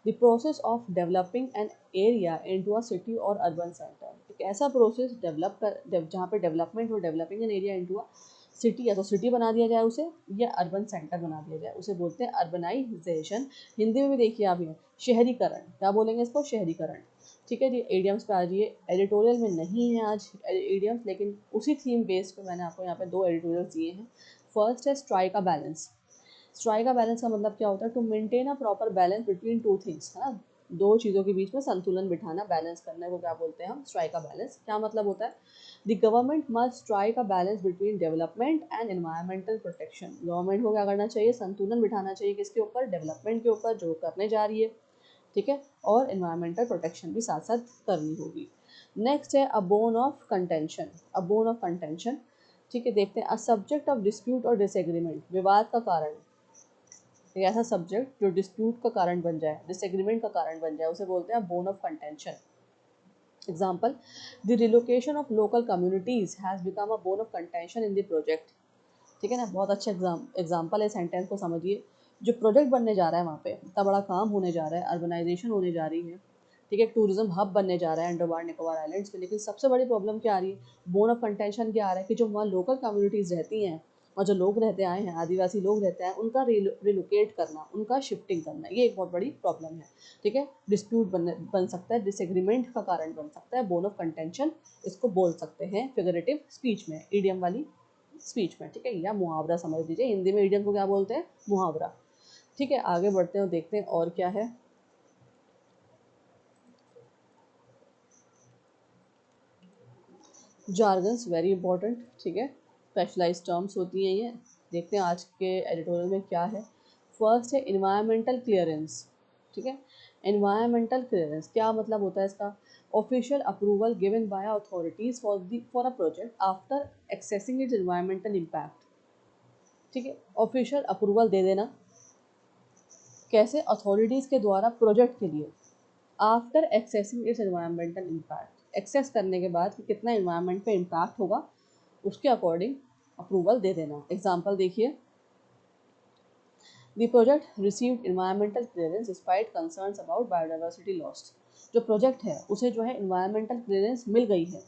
the process of developing an area into a city और अर्बन सेंटर, एक ऐसा प्रोसेस जहाँ पे डेवलपमेंट हो, developing an area into a city, या तो सिटी बना दिया जाए उसे, या अर्बन सेंटर बना दिया जाए, उसे बोलते हैं अर्बनाइजेशन। हिंदी में भी देखिए आप, ये शहरीकरण, क्या बोलेंगे इसको, शहरीकरण। ठीक है जी, एडियम्स पे आ जाइए। एडिटोरियल में नहीं है आज एडियम्स, लेकिन उसी थीम बेस पे मैंने आपको यहाँ पे दो एडिटोरियल्स दिए हैं। फर्स्ट है स्ट्राइक का बैलेंस। स्ट्राइक का बैलेंस का मतलब क्या होता है, to maintain a proper balance between two things, है ना, दो चीज़ों के बीच में संतुलन बिठाना, बैलेंस करने को क्या बोलते हैं हम, स्ट्राइक का बैलेंस। क्या मतलब होता है, the government must strike a balance between development and environmental protection. Government को क्या करना चाहिए, संतुलन बिठाना चाहिए, किसके ऊपर, डेवलपमेंट के ऊपर जो करने जा रही है, ठीक है, और एनवायरमेंटल प्रोटेक्शन भी साथ साथ करनी होगी। नेक्स्ट है a bone of contention. A bone of contention, ठीक है, देखते हैं। अ सब्जेक्ट ऑफ डिस्प्यूट और डिसएग्रीमेंट, विवाद का कारण, एक ऐसा सब्जेक्ट जो डिस्प्यूट का कारण बन जाए, डिसएग्रीमेंट का कारण बन जाए, उसे बोलते हैं bone of contention. Example, the relocation of local communities has become a bone of contention in the project. ठीक है ना, बहुत अच्छा एग्जाम्पल है, सेंटेंस को समझिए। जो प्रोजेक्ट बनने जा रहा है वहाँ पे, इतना बड़ा काम होने जा रहा है, अर्बनाइजेशन होने जा रही है, ठीक है, टूरिज्म हब बनने जा रहा है अंडमान निकोबार आइलैंड्स में, लेकिन सबसे बड़ी प्रॉब्लम क्या आ रही है, बोन ऑफ कंटेंशन क्या आ रहा है, कि जो वहाँ लोकल कम्युनिटीज़ रहती हैं और जो लोग रहते आए हैं, आदिवासी लोग रहते हैं, उनका रिलोकेट करना, उनका शिफ्टिंग करना, ये एक बहुत बड़ी प्रॉब्लम है। ठीक है, डिस्प्यूट बन सकता है, डिसएग्रीमेंट का कारण बन सकता है, बोन ऑफ कंटेंशन इसको बोल सकते हैं फिगरेटिव स्पीच में, ईडियम वाली स्पीच में, ठीक है, या मुहावरा समझ लीजिए, हिंदी में ईडियम को क्या बोलते हैं, मुहावरा। ठीक है, आगे बढ़ते हैं और देखते हैं और क्या है। जार्गन्स वेरी इंपॉर्टेंट, ठीक है, स्पेशलाइज टर्म्स होती हैं ये। देखते हैं आज के एडिटोरियल में क्या है। फर्स्ट है इन्वायरमेंटल क्लियरेंस। ठीक है, इन्वायरमेंटल क्लियरेंस क्या मतलब होता है इसका, official approval given by authorities for a project after accessing it's environmental impact. ठीक है, ऑफिशियल अप्रूवल दे देना, कैसे, अथॉरिटीज़ के द्वारा प्रोजेक्ट के लिए, after accessing its environmental impact, access करने के बाद कि कितना इन्वायरमेंट पे इम्पैक्ट होगा, उसके अकॉर्डिंग अप्रूवल दे देना। एग्जाम्पल देखिए, the project received environmental clearance despite concerns about biodiversity lost. जो प्रोजेक्ट है उसे जो है इन्वायरमेंटल क्लियरेंस मिल गई है,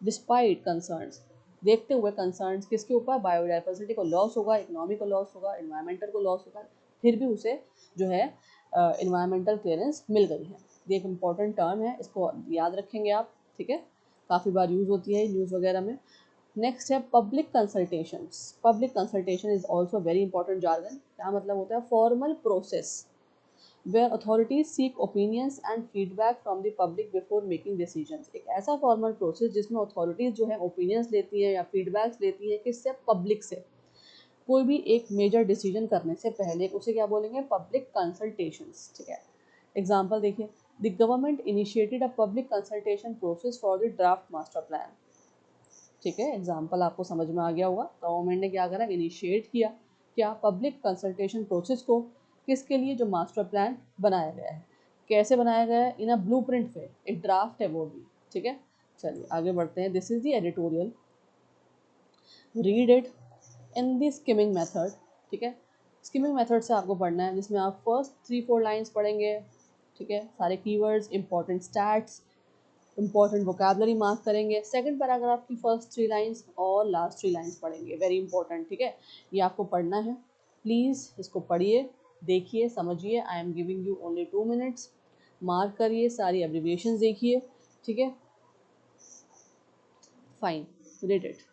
डिस्पाइट कंसर्न्स, देखते हुए कंसर्न्स किसके ऊपर, बायोडाइवर्सिटी को लॉस होगा, इकोनॉमी को लॉस होगा, इन्वायरमेंटल को लॉस होगा, फिर भी उसे जो है इन्वायरमेंटल क्लियरेंस मिल गई है। ये एक इम्पॉर्टेंट टर्म है, इसको याद रखेंगे आप, ठीक है, काफ़ी बार यूज़ होती है न्यूज़ वगैरह में। नेक्स्ट है public consultations. Public consultation is also very important jargon. क्या मतलब होता है, formal process where authorities seek opinions and feedback from the public before making decisions। एक ऐसा फॉर्मल प्रोसेस जिसमें अथॉरिटीज जो है ओपिनियंस लेती है या फीडबैक्स लेती है, किससे, पब्लिक से, कोई भी एक मेजर डिसीजन करने से पहले, उसे क्या बोलेंगे, पब्लिक कंसल्टेशंस। ठीक है, एग्जाम्पल देखिए, the government initiated a public consultation process for the draft master plan. ठीक है, एग्जाम्पल आपको समझ में आ गया होगा, गवर्नमेंट ने क्या करा, इनिशिएट किया, क्या, पब्लिक कंसल्टेशन प्रोसेस को, किसके लिए, जो मास्टर प्लान बनाया गया है, कैसे बनाया गया है, इन अ ब्लूप्रिंट पे, एक ड्राफ्ट है वो भी। ठीक है, चलिए आगे बढ़ते हैं। This is the editorial, read it in the skimming method. ठीक है, स्किमिंग मेथड से आपको पढ़ना है, जिसमें आप फर्स्ट 3-4 लाइन्स पढ़ेंगे, ठीक है, सारे keywords, important stats, important vocabulary mark करेंगे, सेकंड पैराग्राफ की फर्स्ट 3 लाइंस और लास्ट 3 लाइंस पढ़ेंगे, वेरी इंपॉर्टेंट। ठीक है, ये आपको पढ़ना है, प्लीज़ इसको पढ़िए, देखिए, समझिए। I am giving you only 2 minutes, mark करिए, सारी एब्रिविएशंस देखिए। ठीक है, fine, read it.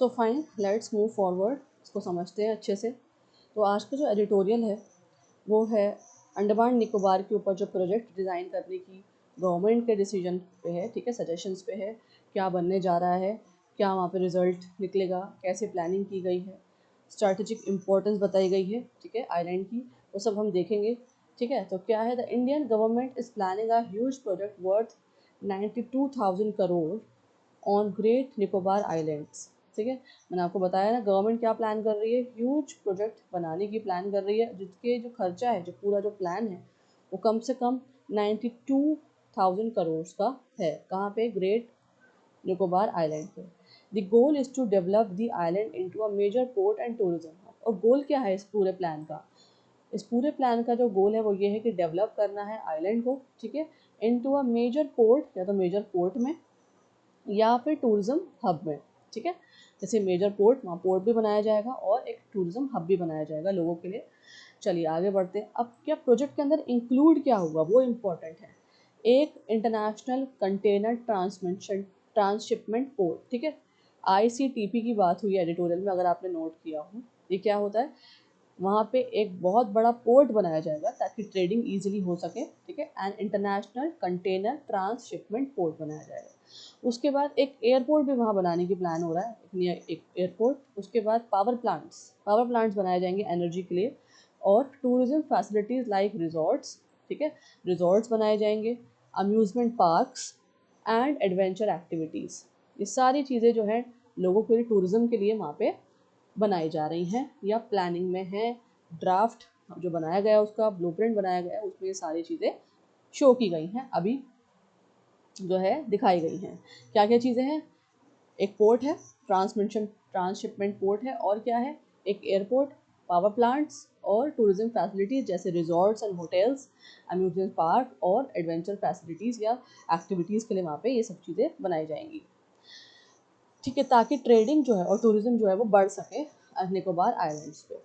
So fine, let's move forward, इसको समझते हैं अच्छे से। तो आज का जो एडिटोरियल है वो है अंडमान निकोबार के ऊपर जो प्रोजेक्ट डिज़ाइन करने की गवर्नमेंट के डिसीजन पे है, ठीक है, सजेशंस पे है, क्या बनने जा रहा है, क्या वहाँ पे रिजल्ट निकलेगा, कैसे प्लानिंग की गई है, स्ट्रैटेजिक इम्पोर्टेंस बताई गई है, ठीक है, आइलैंड की, वो सब हम देखेंगे। ठीक है, तो क्या है, the Indian government is planning a huge project worth 92,000 crore on great Nicobar islands. ठीक है, मैंने आपको बताया ना गवर्नमेंट क्या प्लान कर रही है, ह्यूज प्रोजेक्ट बनाने की प्लान कर रही है, जिसके जो खर्चा है, जो पूरा जो प्लान है वो कम से कम 92,000 करोड़ का है। कहाँ पे, ग्रेट निकोबार आइलैंड पे। The goal is to develop the island into a major port and tourism hub. और गोल क्या है इस पूरे प्लान का, इस पूरे प्लान का जो गोल है वो ये है कि डेवलप करना है आइलैंड को, ठीक है, इनटू अ मेजर पोर्ट, या तो मेजर पोर्ट में या फिर टूरिज्म हब में। ठीक है, जैसे मेजर पोर्ट, वहाँ पोर्ट भी बनाया जाएगा और एक टूरिज्म हब भी बनाया जाएगा लोगों के लिए। चलिए आगे बढ़ते हैं। अब क्या प्रोजेक्ट के अंदर इंक्लूड क्या होगा वो इम्पोर्टेंट है। एक इंटरनेशनल कंटेनर ट्रांसशिपमेंट पोर्ट, ठीक है, ICTP की बात हुई एडिटोरियल में, अगर आपने नोट किया हो। ये क्या होता है, वहाँ पे एक बहुत बड़ा पोर्ट बनाया जाएगा ताकि ट्रेडिंग इजीली हो सके, ठीक है, and international container transshipment port बनाया जाएगा। उसके बाद एक एयरपोर्ट भी वहाँ बनाने की प्लान हो रहा है, एक एयरपोर्ट। उसके बाद पावर प्लांट्स बनाए जाएंगे एनर्जी के लिए, और टूरिज्म फैसिलिटीज़ लाइक रिजॉर्ट्स, ठीक है, रिजॉर्ट्स बनाए जाएंगे, amusement parks and adventure activities. ये सारी चीज़ें जो है लोगों के लिए, टूरिज्म के लिए वहाँ पे बनाई जा रही हैं या प्लानिंग में है। ड्राफ्ट जो बनाया गया उसका ब्लूप्रिंट बनाया गया, उसमें ये सारी चीज़ें शो की गई हैं, अभी जो है दिखाई गई हैं। क्या क्या चीज़ें हैं, एक पोर्ट है, ट्रांसशिपमेंट पोर्ट है, और क्या है, एक एयरपोर्ट, पावर प्लांट्स और टूरिज्म फैसिलिटीज़ जैसे resorts and hotels, amusement park और एडवेंचर फैसिलिटीज़ या एक्टिविटीज़ के लिए वहाँ पे ये सब चीज़ें बनाई जाएंगी। ठीक है, ताकि ट्रेडिंग जो है और टूरिज्म जो है वो बढ़ सके निकोबार आइलैंड्स पे।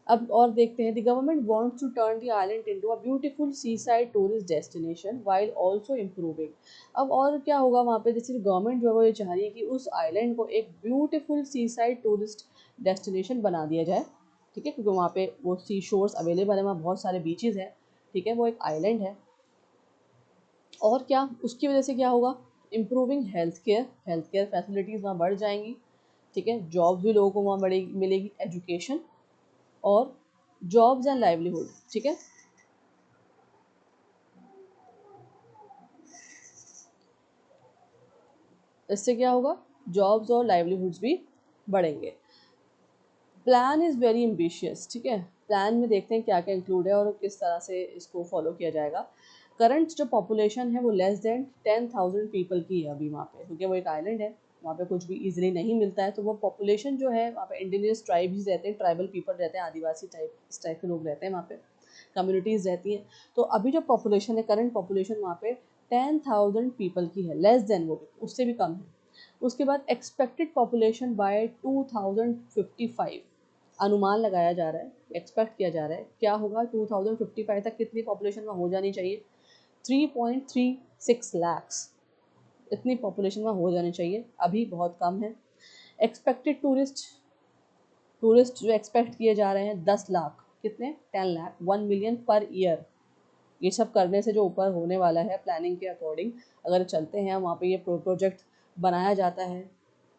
अब और देखते हैं, the government wants to turn the island into a beautiful sea side tourist destination while also improving. अब और क्या होगा वहाँ पे, जैसे गवर्नमेंट जो है वो ये चाह रही है कि उस आइलैंड को एक beautiful sea side tourist destination बना दिया जाए। ठीक है, क्योंकि वहाँ पे वो सी शोर्स अवेलेबल है, वहाँ बहुत सारे बीचेज़ हैं, ठीक है, वो एक आइलैंड है। और क्या, उसकी वजह से क्या होगा, इम्प्रूविंग हेल्थ केयर फैसिलिटीज़ वहाँ बढ़ जाएंगी, ठीक है, जॉब्स भी लोगों को वहाँ बढ़ेगी, मिलेगी, एजुकेशन और जॉब्स एंड लाइवलीहुड। ठीक है, इससे क्या होगा, जॉब्स और लाइवलीहुड्स भी बढ़ेंगे। Plan is very ambitious. ठीक है, प्लान में देखते हैं क्या क्या इंक्लूड है और किस तरह से इसको फॉलो किया जाएगा। करंट जो पॉपुलेशन है वो लेस देन 10,000 पीपल की है अभी वहाँ पे, क्योंकि वो एक आइलैंड है, वहाँ पे कुछ भी इजीली नहीं मिलता है, तो वो पॉपुलेशन जो है वहाँ पे इंडिजिनस ट्राइब्स रहते हैं, ट्राइबल पीपल रहते हैं, आदिवासी टाइप, इस टाइप के लोग रहते हैं वहाँ पे, कम्युनिटीज़ रहती हैं। तो अभी जो पॉपुलेशन है, करंट पॉपुलेशन वहाँ पे 10,000 पीपल की है, लेस देन, वो उससे भी कम है। उसके बाद एक्सपेक्टेड पॉपुलेशन बाय 2055, अनुमान लगाया जा रहा है, एक्सपेक्ट किया जा रहा है क्या होगा, 2055 तक कितनी पॉपुलेशन में हो जानी चाहिए, 3.36 लैक्स, इतनी पॉपुलेशन में हो जानी चाहिए, अभी बहुत कम है। एक्सपेक्टेड टूरिस्ट जो एक्सपेक्ट किए जा रहे हैं 10 लाख, कितने, 10 लाख, 1 मिलियन पर ईयर। ये सब करने से जो ऊपर होने वाला है प्लानिंग के अकॉर्डिंग, अगर चलते हैं वहाँ पे ये प्रोजेक्ट बनाया जाता है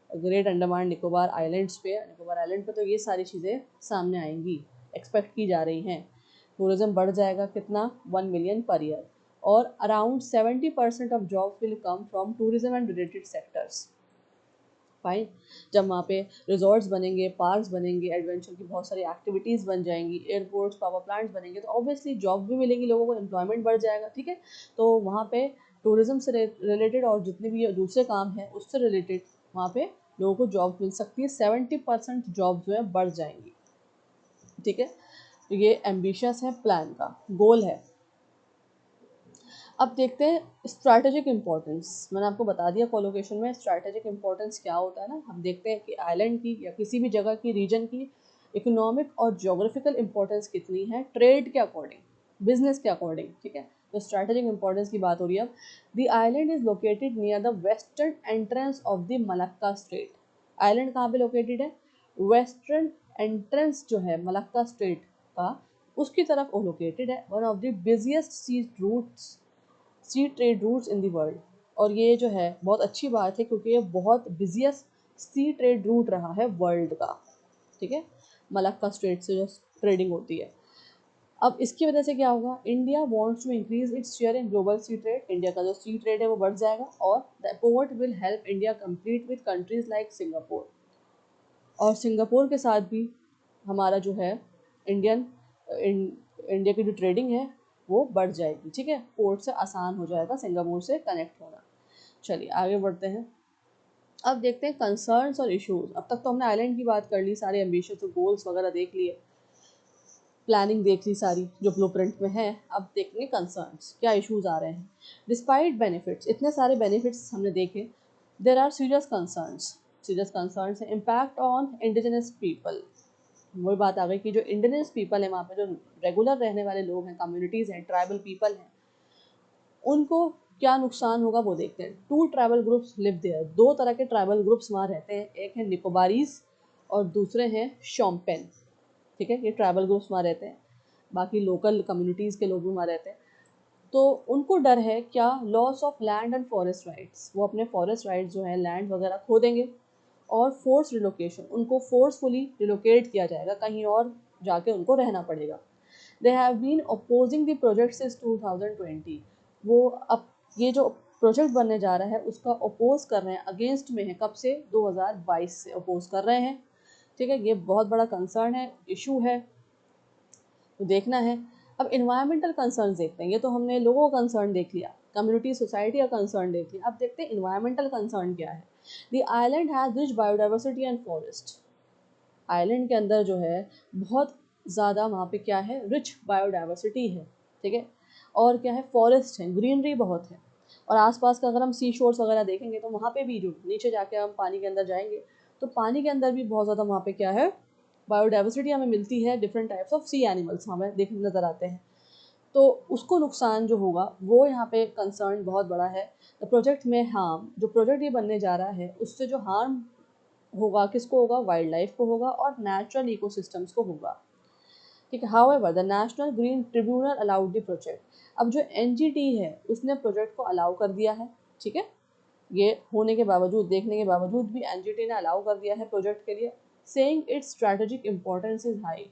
ग्रेट अंडमान निकोबार आइलैंड्स पे, निकोबार आइलैंड पे, तो ये सारी चीज़ें सामने आएंगी, एक्सपेक्ट की जा रही हैं। टूरिज्म बढ़ जाएगा कितना, 1 मिलियन पर ईयर, और around 70% of jobs will come from tourism and related sectors. Fine, जब वहाँ पे रिजॉर्ट्स बनेंगे, पार्क्स बनेंगे, एडवेंचर की बहुत सारी एक्टिविटीज़ बन जाएंगी, एयरपोर्ट्स, पावर प्लांट्स बनेंगे, तो ऑब्वियसली जॉब भी मिलेंगी लोगों को, एम्प्लॉयमेंट बढ़ जाएगा। ठीक है, तो वहाँ पे टूरिज्म से रिलेटेड और जितने भी दूसरे काम हैं उससे रिलेटेड वहाँ पे लोगों को जॉब मिल सकती है, 70% जॉब जो है बढ़ जाएंगी। ठीक है, तो ये एम्बिशियस है, प्लान का गोल है। अब देखते हैं स्ट्रैटेजिक इंपॉर्टेंस, मैंने आपको बता दिया कोलोकेशन में स्ट्रैटेजिक इंपॉर्टेंस क्या होता है ना। हम देखते हैं कि आइलैंड की या किसी भी जगह की, रीजन की इकोनॉमिक और जोग्राफिकल इंपॉर्टेंस कितनी है, ट्रेड के अकॉर्डिंग, बिजनेस के अकॉर्डिंग। ठीक है, तो स्ट्रैटेजिक इंपॉर्टेंस की बात हो रही है। अब the island is located near the western entrance of the Malacca strait. Island कहाँ पे लोकेटेड है? वेस्टर्न एंट्रेंस जो है मलक्का स्ट्रेट का, उसकी तरफ वो लोकेटेड है। One of the busiest sea trade routes in the world. और ये जो है बहुत अच्छी बात है क्योंकि ये बहुत बिजिएस्ट सी ट्रेड रूट रहा है वर्ल्ड का, ठीक है, मलक्का स्ट्रेट से जो ट्रेडिंग होती है। अब इसकी वजह से क्या होगा? India wants to increase its share in global sea trade. India का जो सी ट्रेड है वो बढ़ जाएगा और the port will help India compete with countries like Singapore. और सिंगापुर के साथ भी हमारा जो है इंडियन इंडिया की जो ट्रेडिंग है वो बढ़ जाएगी, ठीक है, पोर्ट से आसान हो जाएगा सिंगापुर से कनेक्ट होना। चलिए आगे बढ़ते हैं। अब देखते हैं कंसर्न्स और इश्यूज। अब तक तो हमने आइलैंड की बात कर ली, सारे एम्बिशियस गोल्स वगैरह देख लिए, प्लानिंग देख ली सारी जो ब्लूप्रिंट में है। अब देखेंगे कंसर्न्स, क्या इश्यूज आ रहे हैं। डिस्पाइट बेनिफिट्स, इतने सारे बेनिफिट्स हमने देखे, there are serious concerns. Serious concerns है इम्पैक्ट ऑन इंडिजिनस पीपल। वही बात आ गई कि जो इंडिजिनस पीपल है वहाँ पे, जो रेगुलर रहने वाले लोग हैं, कम्युनिटीज़ हैं, ट्राइबल पीपल हैं, उनको क्या नुकसान होगा वो देखते हैं। Two tribal groups live there, दो तरह के ट्राइबल ग्रुप्स वहाँ रहते हैं, एक है निकोबारीज और दूसरे हैं शोम्पेन, ठीक है, ये ट्राइबल ग्रुप्स वहाँ रहते हैं। बाकी लोकल कम्युनिटीज़ के लोग भी वहाँ रहते हैं। तो उनको डर है क्या? Loss of land and forest rights, वो अपने फॉरेस्ट राइट्स जो है लैंड वगैरह खो देंगे। और फोर्स रिलोकेशन, उनको फोर्सफुली रिलोकेट किया जाएगा, कहीं और जाके उनको रहना पड़ेगा। They have been opposing the project since 2020। वो अब ये जो प्रोजेक्ट बनने जा रहा है उसका अपोज कर रहे हैं, अगेंस्ट में है, कब से? 2022 से अपोज कर रहे हैं, ठीक है। ये बहुत बड़ा कंसर्न है, इशू है, तो देखना है। अब इन्वायरमेंटल कंसर्न देखते हैं। ये तो हमने लोगों का कंसर्न देख लिया, कम्युनिटी सोसाइटी का कंसर्न देख लिया। अब देखते हैं इन्वायरमेंटल कंसर्न क्या है। The island has rich biodiversity and forest. Island के अंदर जो है बहुत ज़्यादा वहाँ पे क्या है? रिच बायोडाइवर्सिटी है, ठीक है, और क्या है? फॉरेस्ट है, ग्रीनरी बहुत है। और आसपास का अगर हम सी शोर्स वगैरह देखेंगे तो वहाँ पे भी जो नीचे जाके हम पानी के अंदर जाएंगे तो पानी के अंदर भी बहुत ज़्यादा वहाँ पे क्या है? बायोडाइवर्सिटी हमें मिलती है, different types of sea animals हमें देख नज़र आते हैं। तो उसको नुकसान जो होगा वो यहाँ पे कंसर्न बहुत बड़ा है। द प्रोजेक्ट में हार्म, जो प्रोजेक्ट ये बनने जा रहा है उससे जो हार्म होगा किसको होगा? वाइल्ड लाइफ को होगा और नेचुरल इकोसिस्टम्स को होगा, ठीक है। However the national green tribunal allowed the project. अब जो एनजीटी है उसने प्रोजेक्ट को अलाउ कर दिया है, ठीक है, ये होने के बावजूद, देखने के बावजूद भी एनजीटी ने अलाउ कर दिया है प्रोजेक्ट के लिए, saying it's strategic importance is high.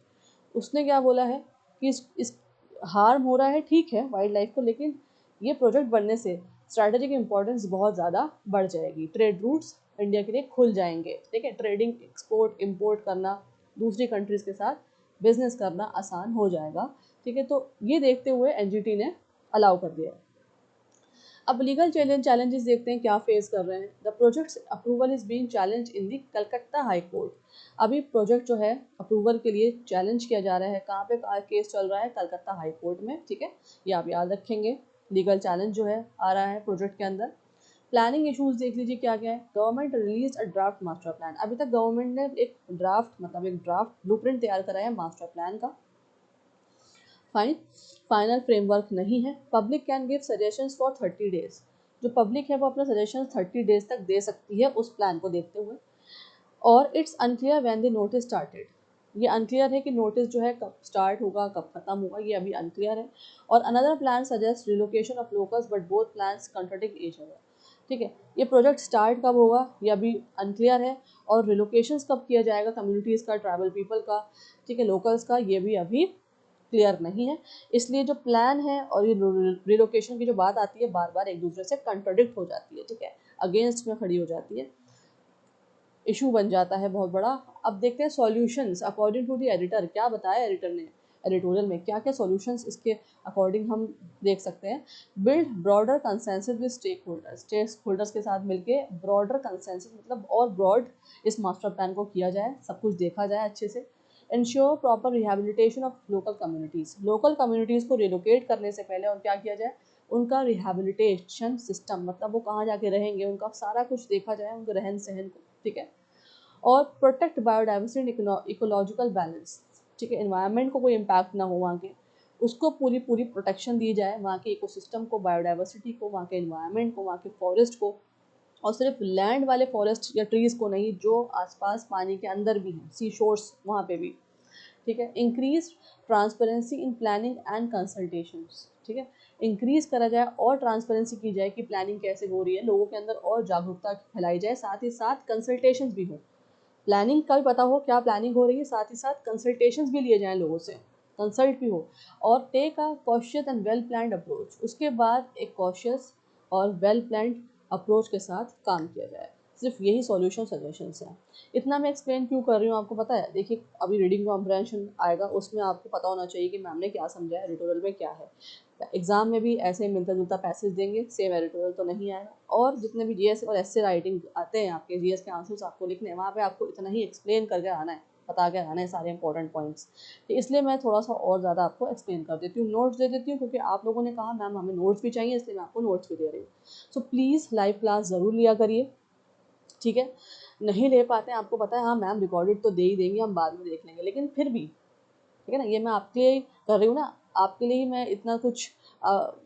उसने क्या बोला है कि इस हार्म हो रहा है, ठीक है, वाइल्ड लाइफ को, लेकिन ये प्रोजेक्ट बनने से स्ट्रैटेजिक इंपॉर्टेंस बहुत ज़्यादा बढ़ जाएगी, ट्रेड रूट्स इंडिया के लिए खुल जाएंगे, ठीक है, ट्रेडिंग, एक्सपोर्ट इम्पोर्ट करना, दूसरी कंट्रीज़ के साथ बिजनेस करना आसान हो जाएगा, ठीक है। तो ये देखते हुए एनजीटी ने अलाउ कर दिया है। अब लीगल चैलेंजेस देखते हैं क्या फेस कर रहे हैं। The project approval is being challenge in the Calcutta high court. अभी प्रोजेक्ट जो है अप्रूवल के लिए चैलेंज किया जा रहा है, कहाँ पे केस चल रहा है? कलकत्ता हाई कोर्ट में, ठीक है, ये आप याद रखेंगे। लीगल चैलेंज जो है आ रहा है प्रोजेक्ट के अंदर। प्लानिंग इशूज देख लीजिए क्या क्या है। Government release a draft master plan. अभी तक गवर्नमेंट ने एक ड्राफ्ट, मतलब एक ड्राफ्ट ब्लूप्रिंट तैयार कराया है मास्टर प्लान का, फाइन, फाइनल फ्रेमवर्क नहीं है। Public can give suggestions for 30 days. जो पब्लिक है वो अपना सजेशन 30 डेज तक दे सकती है उस प्लान को देखते हुए। और it's unclear when the notice started. ये अनक्लियर है कि नोटिस जो है कब स्टार्ट होगा, कब खत्म होगा, ये अभी अनक्लियर है। और another plan suggest relocation of locals but both plans contradict each other, ठीक है। ये प्रोजेक्ट स्टार्ट कब होगा ये अभी अनक्लियर है, और रिलोकेशंस कब किया जाएगा कम्युनिटीज़ का, ट्राइबल पीपल का, ठीक है, लोकल्स का, ये भी अभी क्लियर नहीं है। इसलिए जो प्लान है और ये रिलोकेशन की जो बात आती है बार बार एक दूसरे से कंट्राडिक्ट हो जाती है, ठीक है, अगेंस्ट में खड़ी हो जाती है, इशू बन जाता है बहुत बड़ा। अब देखते हैं solutions according to the editor. क्या बताया एडिटर ने एडिटोरियल में, क्या क्या सॉल्यूशंस इसके अकॉर्डिंग हम देख सकते हैं। Build broader consensus with stakeholders के साथ मिलके ब्रॉडर कंसेंसस, मतलब और ब्रॉड इस मास्टर प्लान को किया जाए, सब कुछ देखा जाए अच्छे से। Ensure proper rehabilitation of local communities. Local communities को रिलोकेट करने से पहले और क्या किया जाए? उनका रिहेबिलिटेशन सिस्टम, मतलब वो कहाँ जाके रहेंगे, उनका सारा कुछ देखा जाए, उनके रहन सहन को, ठीक है। और प्रोटेक्ट बायोडाइवर्सिटी इकोलॉजिकल बैलेंस, ठीक है, इन्वायरमेंट को कोई इम्पैक्ट ना हो वहाँ के, उसको पूरी पूरी प्रोटेक्शन दी जाए, वहाँ के इकोसिस्टम को, बायोडाइवर्सिटी को, वहाँ के इन्वायरमेंट को, वहाँ के फॉरेस्ट को, और सिर्फ लैंड वाले फॉरेस्ट या ट्रीज़ को नहीं, जो आसपास पानी के अंदर भी हैं, सी शोर्स वहाँ पे भी, ठीक है। Increase transparency in planning and consultations, ठीक है। इंक्रीज करा जाए और ट्रांसपेरेंसी की जाए कि प्लानिंग कैसे हो रही है, लोगों के अंदर और जागरूकता फैलाई जाए, साथ ही साथ कंसल्टेशंस भी हो, प्लानिंग का भी पता हो क्या प्लानिंग हो रही है, साथ ही साथ कंसल्टेशंस भी लिए जाएं लोगों से, कंसल्ट भी हो, और take a cautious and well planned approach, उसके बाद एक कॉशियस और वेल प्लान्ड अप्रोच के साथ काम किया जाए। सिर्फ यही सॉल्यूशन सजेशंस हैं। इतना मैं एक्सप्लेन क्यों कर रही हूँ आपको पता है, देखिए अभी रीडिंग कॉम्प्रहेंशन आएगा, उसमें आपको पता होना चाहिए कि मैम ने क्या समझा है, एडिटोरियल में क्या है। एग्जाम में भी ऐसे ही मिलता जुलता पैसेज देंगे, सेम एडिटोरियल तो नहीं आएगा। और जितने भी जीएस और एसए राइटिंग आते हैं आपके, जीएस के आंसर्स आपको लिखने हैं, वहाँ पे आपको इतना ही एक्सप्लेन करके आना है, बता के आना है सारे इंपॉर्टेंट पॉइंट्स। तो इसलिए मैं थोड़ा सा और ज़्यादा आपको एक्सप्लेन कर देती हूँ, नोट्स दे देती हूँ, क्योंकि आप लोगों ने कहा मैम हमें नोट्स भी चाहिए, इसलिए मैं आपको नोट्स भी दे रही हूँ। सो प्लीज़ लाइव क्लास ज़रूर लिया करिए, ठीक है। नहीं ले पाते हैं, आपको पता है हाँ मैम रिकॉर्डेड तो दे ही देंगी, हम बाद में देख लेंगे, लेकिन फिर भी ठीक है ना, ये मैं आपके लिए कर रही हूँ ना, आपके लिए ही मैं इतना कुछ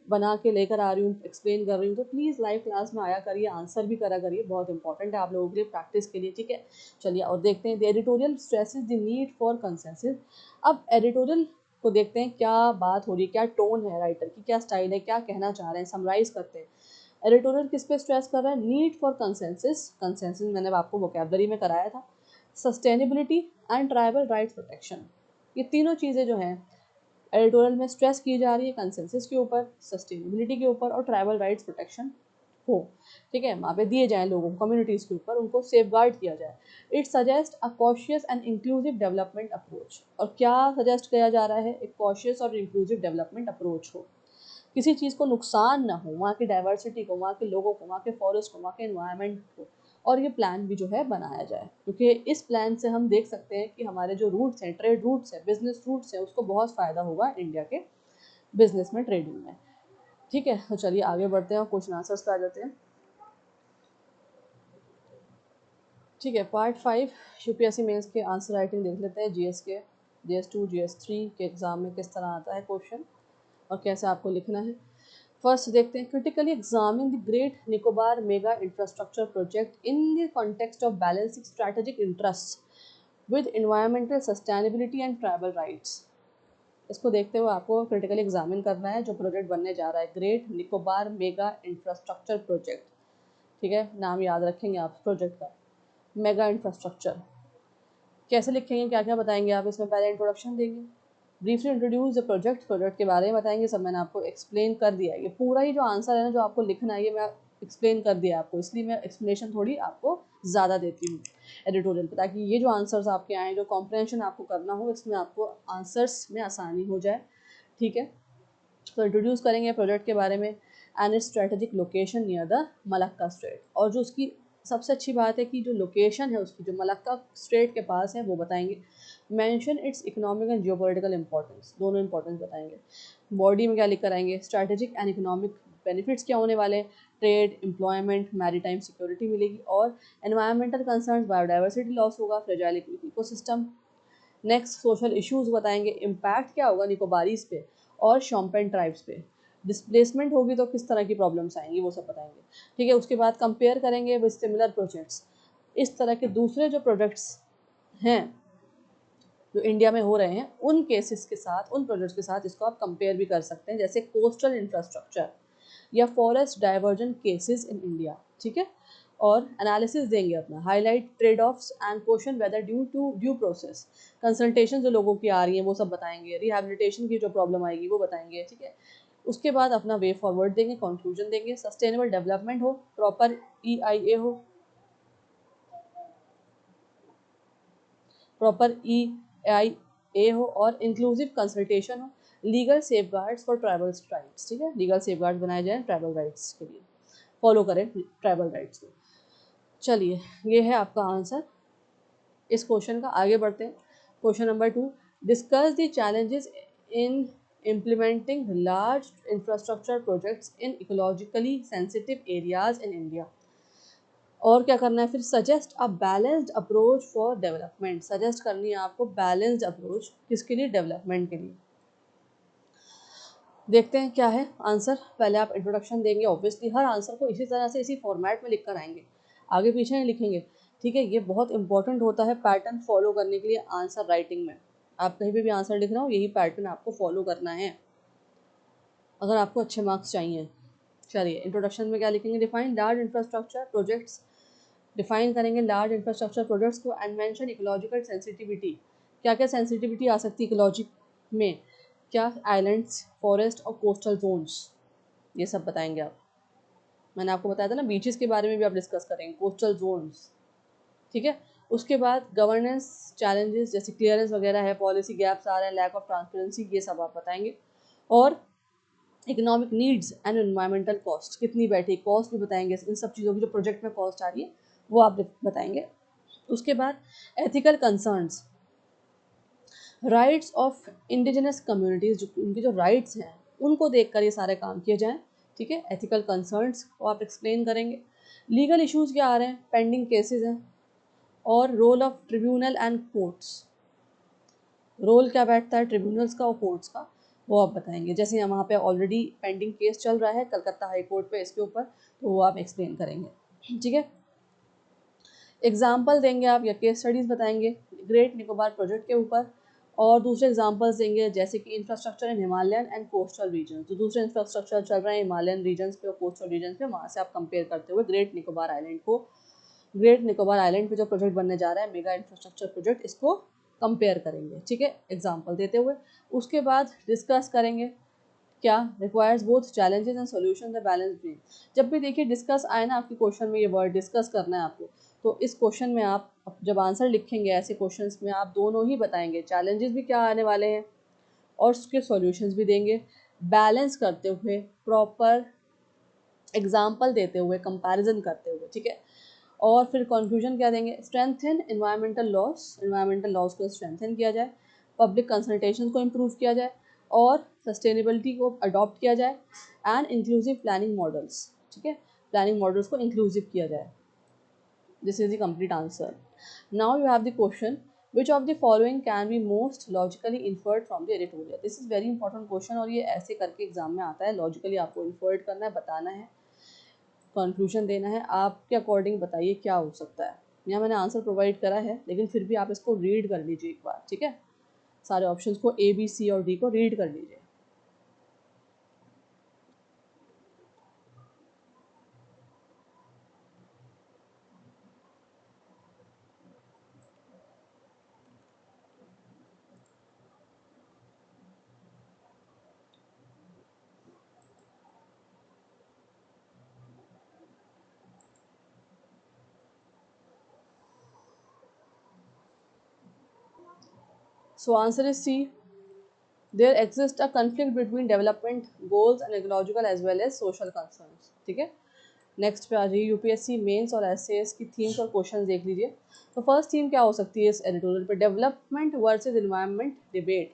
बना के लेकर आ रही हूँ, एक्सप्लेन कर रही हूँ, तो प्लीज़ लाइव क्लास में आया करिए, आंसर भी करा करिए, बहुत इंपॉर्टेंट है आप लोगों के लिए प्रैक्टिस के लिए, ठीक है। चलिए और देखते हैं, the editorial stresses the need for consensus. अब एडिटोरियल को देखते हैं, क्या बात हो रही है, क्या टोन है राइटर की, क्या स्टाइल है, क्या कहना चाह रहे हैं, समराइज करते हैं। एडिटोरियल किस पे स्ट्रेस कर रहा है, नीड फॉर कंसेंसस, कंसेंसस मैंने आपको वोकैबलरी में कराया था, sustainability and tribal rights protection, ये तीनों चीज़ें जो हैं एडिटोरियल में स्ट्रेस की जा रही है, कंसेंसस के ऊपर, सस्टेनेबिलिटी के ऊपर और ट्राइबल राइट्स प्रोटेक्शन हो, ठीक है, वहाँ पे दिए जाएँ लोगों को, कम्युनिटीज़ के ऊपर उनको सेफगार्ड किया जाए। It suggest a cautious and inclusive development approach, और क्या सजेस्ट किया जा रहा है, एक कॉशियस और इंक्लूसिव डेवलपमेंट अप्रोच हो, किसी चीज़ को नुकसान ना हो, वहाँ की डाइवर्सिटी को, वहाँ के लोगों को, वहाँ के फॉरेस्ट को, वहाँ के एनवायरनमेंट को, और ये प्लान भी जो है बनाया जाए, क्योंकि इस प्लान से हम देख सकते हैं कि हमारे जो रूट्स हैं, ट्रेड रूट्स हैं, बिजनेस रूट्स हैं, उसको बहुत फ़ायदा होगा इंडिया के बिजनेस में, ट्रेडिंग में, ठीक है। तो चलिए आगे बढ़ते हैं और क्वेश्चन आंसर्स पे आ जाते हैं, ठीक है। पार्ट 5 यूपीएससी मेंस के आंसर राइटिंग देख लेते हैं, जीएस के, जीएस 2 जीएस 3 के एग्जाम में किस तरह आता है क्वेश्चन और कैसे आपको लिखना है। फर्स्ट देखते हैं, critically examine the great Nicobar mega infrastructure project in the context of balancing strategic interest with environmental sustainability and tribal rights. इसको देखते हुए आपको क्रिटिकली एग्जामिन करना है जो प्रोजेक्ट बनने जा रहा है, great Nicobar mega infrastructure project, ठीक है, नाम याद रखेंगे आप प्रोजेक्ट का, मेगा इंफ्रास्ट्रक्चर। कैसे लिखेंगे, क्या क्या बताएंगे आप इसमें, पहले इंट्रोडक्शन देंगे, briefly introduce the project, project के बारे में बताएंगे, सब मैंने आपको एक्सप्लेन कर दिया है, ये पूरा ही जो आंसर है ना जो आपको लिखना है, ये मैं एक्सप्लेन कर दिया आपको, इसलिए मैं एक्सप्लेनेशन थोड़ी आपको ज़्यादा देती हूँ एडिटोरियल पे, ताकि ये जो आंसर्स आपके आएँ, जो कॉम्प्रहेंशन आपको करना हो, इसमें आपको आंसर्स में आसानी हो जाए, ठीक है। तो इंट्रोड्यूस करेंगे प्रोजेक्ट के बारे में, and it's strategic location near the Malacca strait, और जो उसकी सबसे अच्छी बात है कि जो लोकेशन है उसकी, जो मलक्का स्ट्रेट के पास है, वो बताएंगे। Mention it's economic and geopolitical importance, दोनों इंपॉर्टेंस बताएंगे। बॉडी में क्या लिख कर आएंगे, स्ट्रैटेजिक एंड इकोनॉमिक बेनिफिट्स क्या होने वाले, ट्रेड, एम्प्लॉयमेंट, मैरीटाइम सिक्योरिटी मिलेगी, और एनवायरमेंटल कंसर्न्स, बायोडाइवर्सिटी लॉस होगा, fragile ecosystem. Next social issues बताएंगे, इम्पैक्ट क्या होगा निकोबारीज पे और शॉम्पेन ट्राइब्स पे, डिस्प्लेसमेंट होगी तो किस तरह की प्रॉब्लम्स आएंगी, वो सब बताएंगे, ठीक है। उसके बाद कंपेयर करेंगे विद सिमिलर प्रोजेक्ट्स, इस तरह के दूसरे जो प्रोजेक्ट्स हैं जो इंडिया में हो रहे हैं, उन केसेस के साथ, उन प्रोजेक्ट्स के साथ इसको आप कंपेयर भी कर सकते हैं, जैसे कोस्टल इंफ्रास्ट्रक्चर या forest diversion cases in India, ठीक है। और एनालिसिस देंगे अपना, highlight trade offs and question whether due process, consultation जो लोगों की आ रही हैं वो सब बताएंगे, रिहैबिलिटेशन की जो प्रॉब्लम आएगी वो बताएंगे, ठीक है। उसके बाद अपना वे फॉरवर्ड देंगे, कंक्लूजन देंगे, सस्टेनेबल डेवलपमेंट हो, प्रॉपर EIA हो, प्रॉपर EIA हो, और इंक्लूसिव कंसल्टेशन हो, legal safeguards for tribal rights, ठीक है, लीगल सेफगार्ड्स बनाए जाएं ट्राइबल राइट्स के लिए, फॉलो करें ट्राइबल राइट्स को। चलिए ये है आपका आंसर इस क्वेश्चन का। आगे बढ़ते हैं, question number 2, discuss the challenges in implementing large infrastructure projects in ecologically sensitive areas in India. और क्या करना है फिर, suggest a balanced approach for development, suggest करनी है आपको बैलेंस्ड अप्रोच, किसके लिए, डेवलपमेंट के लिए। देखते हैं क्या है आंसर। पहले आप इंट्रोडक्शन देंगे, ऑब्वियसली हर आंसर को इसी तरह से इसी फॉर्मेट में लिख कर आएंगे, आगे पीछे नहीं लिखेंगे, ठीक है। ये बहुत इंपॉर्टेंट होता है पैटर्न फॉलो करने के लिए आंसर राइटिंग में। आप कहीं पे भी आंसर लिख रहे हो, यही पैटर्न आपको फॉलो करना है अगर आपको अच्छे मार्क्स चाहिए। चलिए इंट्रोडक्शन में क्या लिखेंगे, define large infrastructure projects, define करेंगे लार्ज इंफ्रास्ट्रक्चर प्रोजेक्ट्स को, एंड मेंशन इकोलॉजिकल सेंसिटिविटी, क्या क्या सेंसिटिविटी आ सकती है इकोलॉजी में, क्या आइलैंड्स, फॉरेस्ट और कोस्टल जोन्स, ये सब बताएंगे आप। मैंने आपको बताया था ना बीचेस के बारे में भी आप डिस्कस करेंगे, कोस्टल जोन्स, ठीक है। उसके बाद गवर्नेंस चैलेंजेस जैसे क्लियरेंस वगैरह है, पॉलिसी गैप्स आ रहे हैं, लैक ऑफ ट्रांसपेरेंसी, ये सब आप बताएंगे। और economic needs and environmental cost, कितनी बैठी कॉस्ट भी बताएंगे, इन सब चीज़ों की जो प्रोजेक्ट में कॉस्ट आ रही है वो आप बताएंगे। उसके बाद ethical concerns, rights of indigenous communities, जो उनके जो राइट्स हैं उनको देखकर ये सारे काम किए जाएं, ठीक है। एथिकल कंसर्न्स को आप एक्सप्लेन करेंगे। लीगल इश्यूज़ क्या आ रहे हैं, पेंडिंग केसेस हैं। और role of tribunal and courts, role क्या बैठता है ट्रिब्यूनल्स का और कोर्ट्स का, वो आप बताएंगे। जैसे यहाँ वहाँ पे ऑलरेडी पेंडिंग केस चल रहा है कलकत्ता हाई कोर्ट पे इसके ऊपर, तो वो आप एक्सप्लेन करेंगे, ठीक है। एग्जाम्पल देंगे आप या केस स्टडीज़ बताएंगे ग्रेट निकोबार प्रोजेक्ट के ऊपर, और दूसरे एग्जाम्पल्स देंगे जैसे कि infrastructure in Himalayan and coastal region, तो दूसरे इंफ्रास्ट्रक्चर चल रहे हैं हिमालयन रीजन्स पे और कोस्टल रीजन्स पे, वहाँ से आप कंपेयर करते हुए ग्रेट निकोबार आइलैंड को, ग्रेट निकोबार आइलैंड पे जो प्रोजेक्ट बनने जा रहा है मेगा इंफ्रास्ट्रक्चर प्रोजेक्ट, इसको कंपेयर करेंगे, ठीक है, एग्जाम्पल देते हुए। उसके बाद डिस्कस करेंगे क्या requires both challenges and solutions the balance brain. जब भी देखिए डिस्कस आए ना आपके क्वेश्चन में, ये वर्ड डिस्कस करना है आपको, तो इस क्वेश्चन में आप जब आंसर लिखेंगे ऐसे क्वेश्चंस में आप दोनों ही बताएंगे, चैलेंजेस भी क्या आने वाले हैं और उसके सॉल्यूशंस भी देंगे, बैलेंस करते हुए, प्रॉपर एग्जाम्पल देते हुए, कंपैरिजन करते हुए, ठीक है। और फिर कंक्लूजन क्या देंगे, स्ट्रेंथन एनवायरमेंटल लॉज को स्ट्रेंथन किया जाए, पब्लिक कंसल्टेशन को इम्प्रूव किया जाए, और सस्टेनेबिलिटी को अडॉप्ट किया जाए, एंड इंक्लूसिव प्लानिंग मॉडल्स, ठीक है, प्लानिंग मॉडल्स को इंक्लूसिव किया जाए। This is the complete answer. Now you have the question, which of the following can be most logically inferred from the editorial। This is very important question और ये ऐसे करके एग्जाम में आता है, लॉजिकली आपको इन्फर्ड करना है, बताना है, कंक्लूजन देना है, आपके अकॉर्डिंग बताइए क्या हो सकता है। यहाँ मैंने आंसर प्रोवाइड करा है लेकिन फिर भी आप इसको रीड कर लीजिए एक बार, ठीक है, सारे ऑप्शंस को ए बी सी और डी को रीड कर लीजिए। So answer is C, there exist a conflict between development goals and ecological as well as social concerns, ठीक है। नेक्स्ट पे आ जाइए, यूपीएससी मेंस और एसएएस की थीम्स और क्वेश्चन देख लीजिए। तो फर्स्ट थीम क्या हो सकती है इस एडिटोरियल पे, डेवलपमेंट वर्सेज इन्वायरमेंट डिबेट,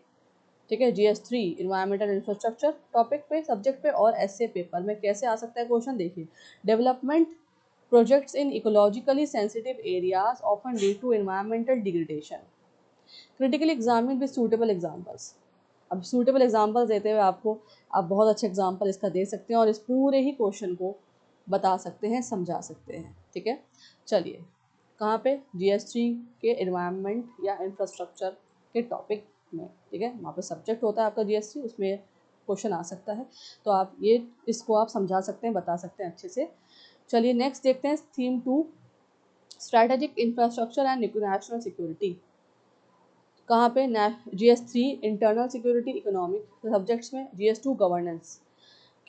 ठीक है, GS3 इन्वायरमेंटल इंफ्रास्ट्रक्चर टॉपिक पे सब्जेक्ट पे और ऐसे पेपर में कैसे आ सकता है क्वेश्चन, देखिए development projects in ecologically sensitive areas often lead to environmental degradation, critically examine with suitable examples. अब सूटेबल एग्जाम्पल्स देते हुए आपको आप बहुत अच्छे एग्जाम्पल इसका दे सकते हैं और इस पूरे ही क्वेश्चन को बता सकते हैं, समझा सकते हैं, ठीक है। चलिए कहाँ पे, GS3 के एनवायरनमेंट या इंफ्रास्ट्रक्चर के टॉपिक में, ठीक है, वहाँ पे सब्जेक्ट होता है आपका GS3, उसमें क्वेश्चन आ सकता है, तो आप ये इसको आप समझा सकते हैं, बता सकते हैं अच्छे से। चलिए नेक्स्ट देखते हैं theme 2, strategic infrastructure and national security. कहाँ पे, GS3 internal security economic subjects में, GS2 गवर्नेंस।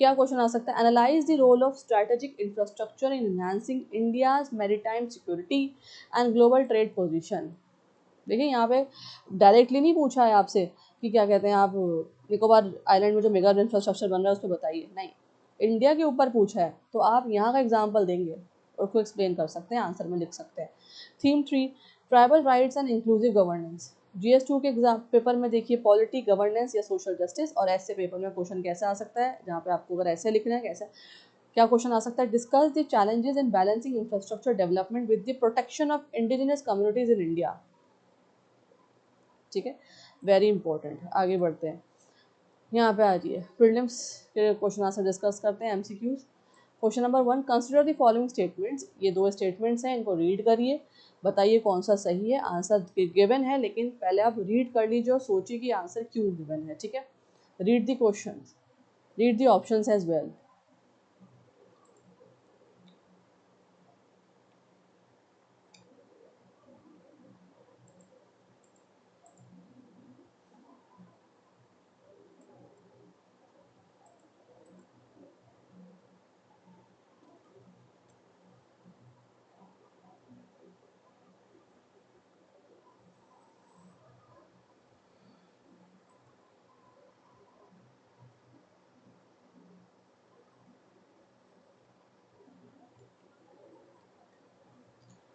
क्या क्वेश्चन आ सकता है, analyze the role of strategic infrastructure in enhancing India's maritime security and global trade position. देखिए यहाँ पे डायरेक्टली नहीं पूछा है आपसे कि क्या कहते हैं आप निकोबार आइलैंड में जो मेगा इंफ्रास्ट्रक्चर बन रहा है उस पर बताइए, नहीं, इंडिया के ऊपर पूछा है, तो आप यहाँ का एग्जाम्पल देंगे और उसको एक्सप्लेन कर सकते हैं, आंसर में लिख सकते हैं। Theme 3, tribal rights and inclusive governance. GS2 के एग्जाम पेपर में देखिए पॉलिटी, गवर्नेंस या सोशल जस्टिस, और ऐसे पेपर में क्वेश्चन कैसा आ सकता है, जहाँ पे आपको अगर ऐसे लिखना है कैसे, क्या क्वेश्चन आ सकता है, discuss the challenges in balancing infrastructure development with the protection of indigenous communities in India, ठीक है, वेरी इंपॉर्टेंट। आगे बढ़ते हैं, यहाँ पे आ जाइए, प्रीलिम्स के क्वेश्चन आंसर डिस्कस करते हैं, MCQs. Question number 1, consider the following statements. ये दो स्टेटमेंट्स हैं, इनको रीड करिए, बताइए कौन सा सही है। आंसर गिवन है, लेकिन पहले आप रीड कर लीजिए और सोचिए कि आंसर क्यों गिवन है, ठीक है। Read the question, read the options as well.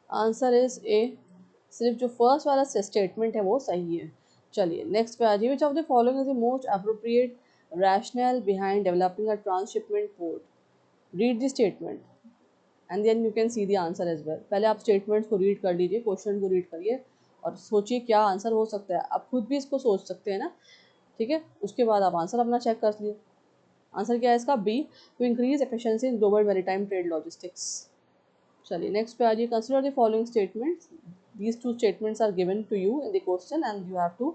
Answer is A, सिर्फ जो फर्स्ट वाला स्टेटमेंट है वो सही है। चलिए नेक्स्ट पे आ जाइए, which of the following is the most appropriate rational behind developing a transshipment port. Read the statement and then you can see the answer as well. पहले आप स्टेटमेंट्स को रीड कर लीजिए, क्वेश्चन को रीड करिए और सोचिए क्या आंसर हो सकता है। आप खुद भी इसको सोच सकते हैं ना, ठीक है। उसके बाद आप आंसर अपना चेक कर लीजिए। आंसर क्या है इसका? B, to increase efficiency in global maritime trade logistics. चलिए नेक्स्ट पे आ जाइए, consider the following statements. These two statements are given to you in the question and you have to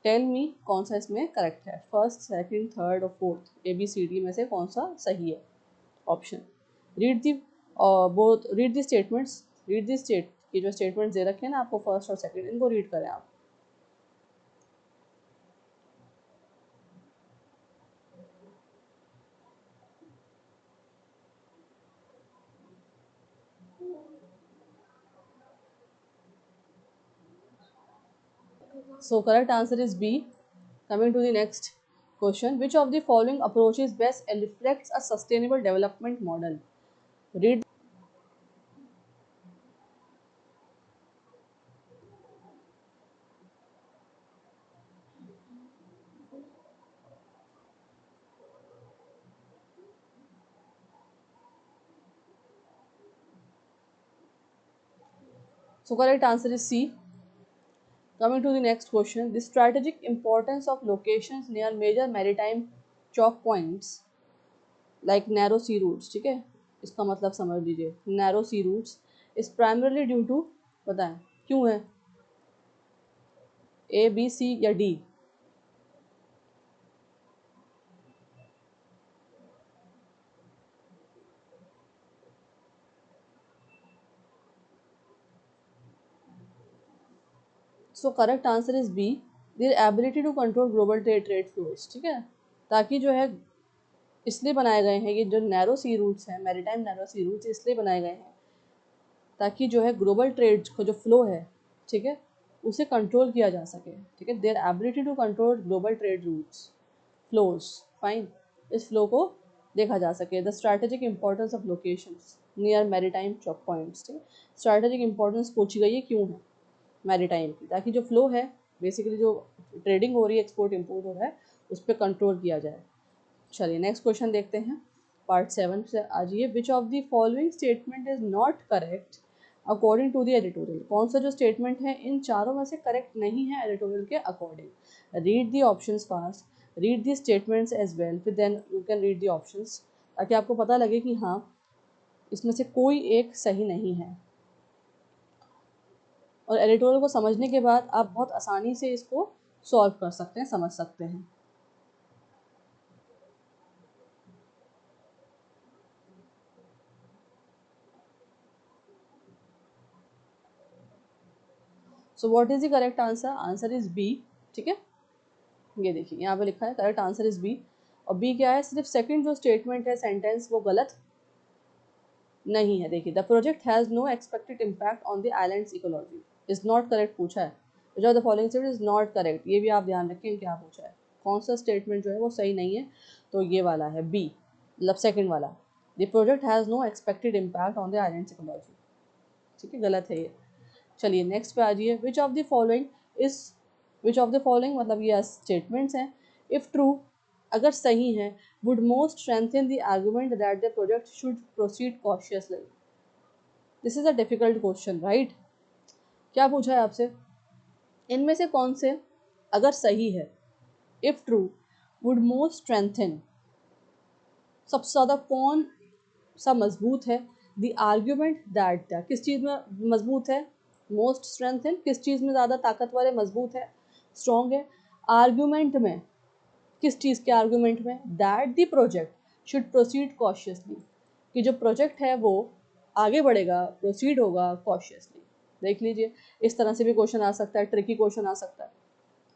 tell me कौन सा इसमें करेक्ट है। फर्स्ट, सेकंड, थर्ड और fourth, A B C D में से कौन सा सही है option. Read the both, read the statements, read the state की जो स्टेटमेंट्स दे रखे हैं ना आपको फर्स्ट और सेकंड, इनको रीड करें आप। So correct answer is B. Coming to the next question, which of the following approaches best reflects a sustainable development model? Read. So correct answer is C. Coming to the next question, the strategic importance of locations near major maritime choke points like narrow sea routes, ठीक है, इसका मतलब समझ लीजिए। narrow sea routes is primarily due to, बताएं क्यों है, ए बी सी या D? So correct answer is B, their ability to control global trade flows, ठीक है। ताकि जो है, इसलिए बनाए गए हैं ये जो नैरो सी रूट्स हैं, मैरीटाइम नैरो सी रूट्स इसलिए बनाए गए हैं ताकि जो है ग्लोबल ट्रेड का जो फ्लो है, ठीक है, उसे कंट्रोल किया जा सके, ठीक है। Their ability to control global trade routes flows, fine, इस फ्लो को देखा जा सके। The strategic importance of locations near maritime choke points, ठीक है। स्ट्रैटेजिक इंपॉर्टेंस पूछी गई है क्यों है मैरीटाइम की, ताकि जो फ्लो है, बेसिकली जो ट्रेडिंग हो रही है, एक्सपोर्ट इम्पोर्ट हो रहा है, उस पर कंट्रोल किया जाए। चलिए नेक्स्ट क्वेश्चन देखते हैं, पार्ट 7 से आ जाइए। Which of the following statement is not correct according to the editorial. कौन सा जो स्टेटमेंट है इन चारों में से करेक्ट नहीं है एडिटोरियल के according. Read the options fast, read the statements as well, फिर then you can read the options, ताकि आपको पता लगे कि हाँ इसमें से कोई एक सही नहीं है। और एडिटोरियल को समझने के बाद आप बहुत आसानी से इसको सॉल्व कर सकते हैं, समझ सकते हैं। So what is the correct answer? Answer is B, ठीक है। ये देखिए यहाँ पे लिखा है करेक्ट आंसर इज बी। और बी क्या है? सिर्फ सेकंड जो स्टेटमेंट है सेंटेंस वो गलत नहीं है। देखिए, the project has no expected impact on the island's ecology is not correct पूछा है। जो the following statement is not correct, ये भी आप ध्यान रखें क्या पूछा है, कौन सा स्टेटमेंट जो है वो सही नहीं है। तो ये वाला है बी, मतलब सेकंड वाला, the project has no expected impact on the island's ecology, ठीक है, गलत है ये। चलिए नेक्स्ट पे आ जाइए, which of the following is, which of the following मतलब ये स्टेटमेंट्स हैं, इफ ट्रू, अगर सही है, would most strengthen the argument that the project should proceed cautiously. This is a difficult question, right. क्या पूछा है आपसे? इनमें से कौन से अगर सही है, if true, would most strengthen, सबसे ज़्यादा कौन सा मजबूत है, द आर्ग्यूमेंट दैट, किस चीज़ में मजबूत है, मोस्ट स्ट्रेंथन किस चीज़ में ज़्यादा ताकतवर है, मजबूत है, स्ट्रॉन्ग है, आर्ग्यूमेंट में किस चीज़ के आर्ग्यूमेंट में, that the project should proceed cautiously, कि जो प्रोजेक्ट है वो आगे बढ़ेगा, प्रोसीड होगा कॉशियसली। देख लीजिए, इस तरह से भी क्वेश्चन आ सकता है, ट्रिकी क्वेश्चन आ सकता है।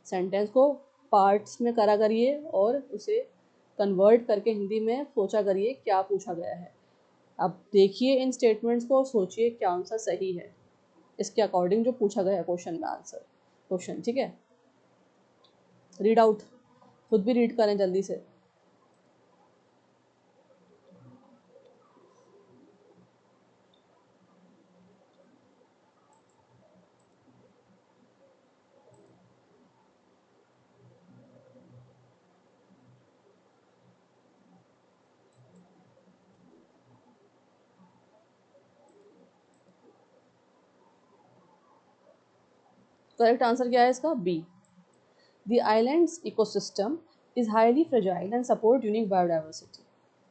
सेंटेंस को पार्ट्स में करा करिए और उसे कन्वर्ट करके हिंदी में सोचा करिए क्या पूछा गया है। अब देखिए इन स्टेटमेंट्स को और सोचिए क्या आंसर सही है, इसके अकॉर्डिंग जो पूछा गया है क्वेश्चन में आंसर क्वेश्चन। ठीक है, रीड आउट, खुद भी रीड करें जल्दी से। करेक्ट आंसर क्या है इसका, B. The island's ecosystem is highly fragile and support unique biodiversity.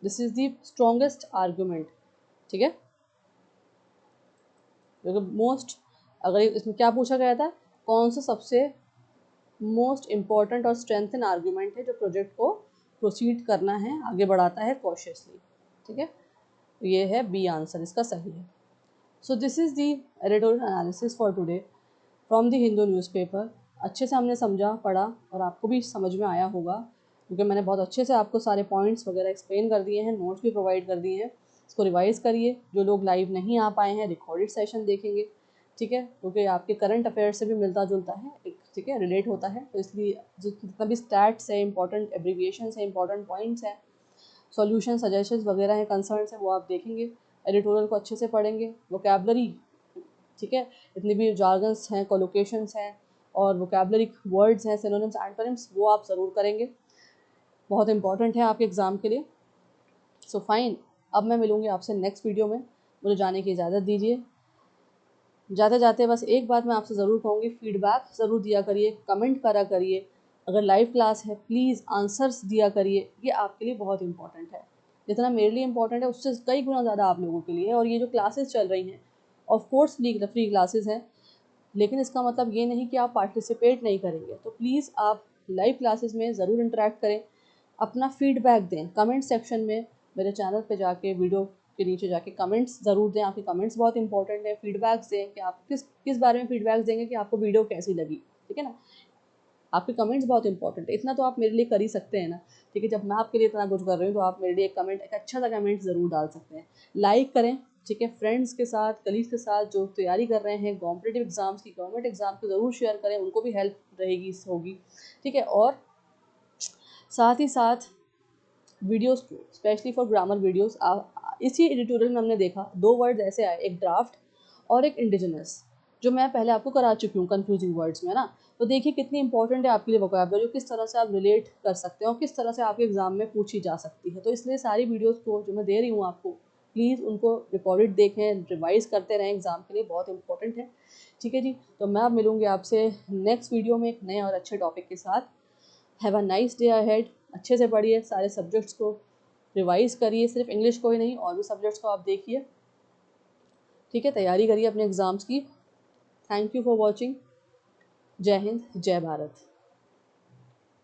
This is the strongest argument. ठीक है, क्योंकि मोस्ट, अगर इसमें क्या पूछा गया था, कौन सा सबसे मोस्ट इम्पॉर्टेंट और स्ट्रेंथन आर्ग्यूमेंट है जो प्रोजेक्ट को प्रोसीड करना है, आगे बढ़ाता है कॉशियसली। ठीक है, ये है बी आंसर, इसका सही है। So this is the editorial analysis for today from the Hindu newspaper. अच्छे से हमने समझा, पढ़ा और आपको भी समझ में आया होगा, क्योंकि मैंने बहुत अच्छे से आपको सारे पॉइंट्स वगैरह एक्सप्लेन कर दिए हैं, नोट्स भी प्रोवाइड कर दिए हैं। इसको रिवाइज़ करिए, जो लोग लाइव नहीं आ पाए हैं रिकॉर्डेड सेशन देखेंगे। ठीक है, क्योंकि आपके करंट अफेयर से भी मिलता जुलता है, एक ठीक है रिलेट होता है, तो इसलिए जितना भी स्टैट्स है, इंपॉर्टेंट एब्रीविएशंस है, इंपॉर्टेंट पॉइंट्स हैं, सॉल्यूशन सजेशंस वगैरह हैं, कंसर्न्स हैं, वो आप देखेंगे, एडिटोरियल को अच्छे से पढ़ेंगे, वोकैबलरी, ठीक है, इतने भी जार्गन्स हैं, कोलोकेशंस हैं और वोकैबलरी वर्ड्स हैं, सिनोनिम्स एंटोनिम्स, वो आप ज़रूर करेंगे, बहुत इंपॉर्टेंट है आपके एग्ज़ाम के लिए। सो फाइन, अब मैं मिलूँगी आपसे नेक्स्ट वीडियो में, मुझे जाने की इजाज़त दीजिए। जाते जाते बस एक बात मैं आपसे ज़रूर कहूँगी, फीडबैक ज़रूर दिया करिए, कमेंट करा करिए, अगर लाइव क्लास है प्लीज़ आंसर्स दिया करिए, ये आपके लिए बहुत इंपॉर्टेंट है। जितना मेरे लिए इंपॉर्टेंट है उससे कई गुना ज़्यादा आप लोगों के लिए है। और ये जो क्लासेस चल रही हैं, ऑफ कोर्स फ्री क्लासेस हैं, लेकिन इसका मतलब ये नहीं कि आप पार्टिसिपेट नहीं करेंगे। तो प्लीज़ आप लाइव क्लासेस में ज़रूर इंटरेक्ट करें, अपना फीडबैक दें कमेंट सेक्शन में, मेरे चैनल पे जाके वीडियो के नीचे जाके कमेंट्स ज़रूर दें, आपके कमेंट्स बहुत इंपॉर्टेंट है। फीडबैक्स दें कि आप किस बारे में फीडबैक्स देंगे, कि आपको वीडियो कैसी लगी। ठीक है ना, आपके कमेंट्स बहुत इंपॉर्टेंट है, इतना तो आप मेरे लिए कर ही सकते हैं ना। ठीक है, जब मैं आपके लिए इतना कुछ कर रही हूँ तो आप मेरे लिए एक कमेंट, एक अच्छा सा कमेंट ज़रूर डाल सकते हैं, लाइक करें। ठीक है, फ्रेंड्स के साथ, कलीग्स के साथ जो तैयारी कर रहे हैं कॉम्पिटिटिव एग्जाम्स की, गवर्नमेंट एग्जाम की, ज़रूर शेयर करें, उनको भी हेल्प रहेगी होगी। ठीक है, और साथ ही साथ videos specially for grammar videos, इसी एडिटोरियल में हमने देखा दो वर्ड्स ऐसे आए, एक ड्राफ्ट और एक इंडिजिनस, जो मैं पहले आपको करा चुकी हूँ कंफ्यूजिंग वर्ड्स में ना। तो देखिए कितनी इंपॉर्टेंट है आपके लिए वोकैबुलरी, किस तरह से आप रिलेट कर सकते हैं और किस तरह से आपके एग्जाम में पूछी जा सकती है। तो इसलिए सारी वीडियोस को जो मैं दे रही हूँ आपको, प्लीज़ उनको रिकॉर्डेड देखें, रिवाइज करते रहें, एग्जाम के लिए बहुत इंपॉर्टेंट है। ठीक है जी, तो मैं अब मिलूँगी आपसे नेक्स्ट वीडियो में एक नए और अच्छे टॉपिक के साथ। Have a nice day ahead. अच्छे से पढ़िए, सारे सब्जेक्ट्स को रिवाइज करिए, सिर्फ इंग्लिश को ही नहीं और भी सब्जेक्ट्स को आप देखिए। ठीक है, तैयारी करिए अपने एग्ज़ाम्स की। Thank you for watching. जय हिंद, जय भारत।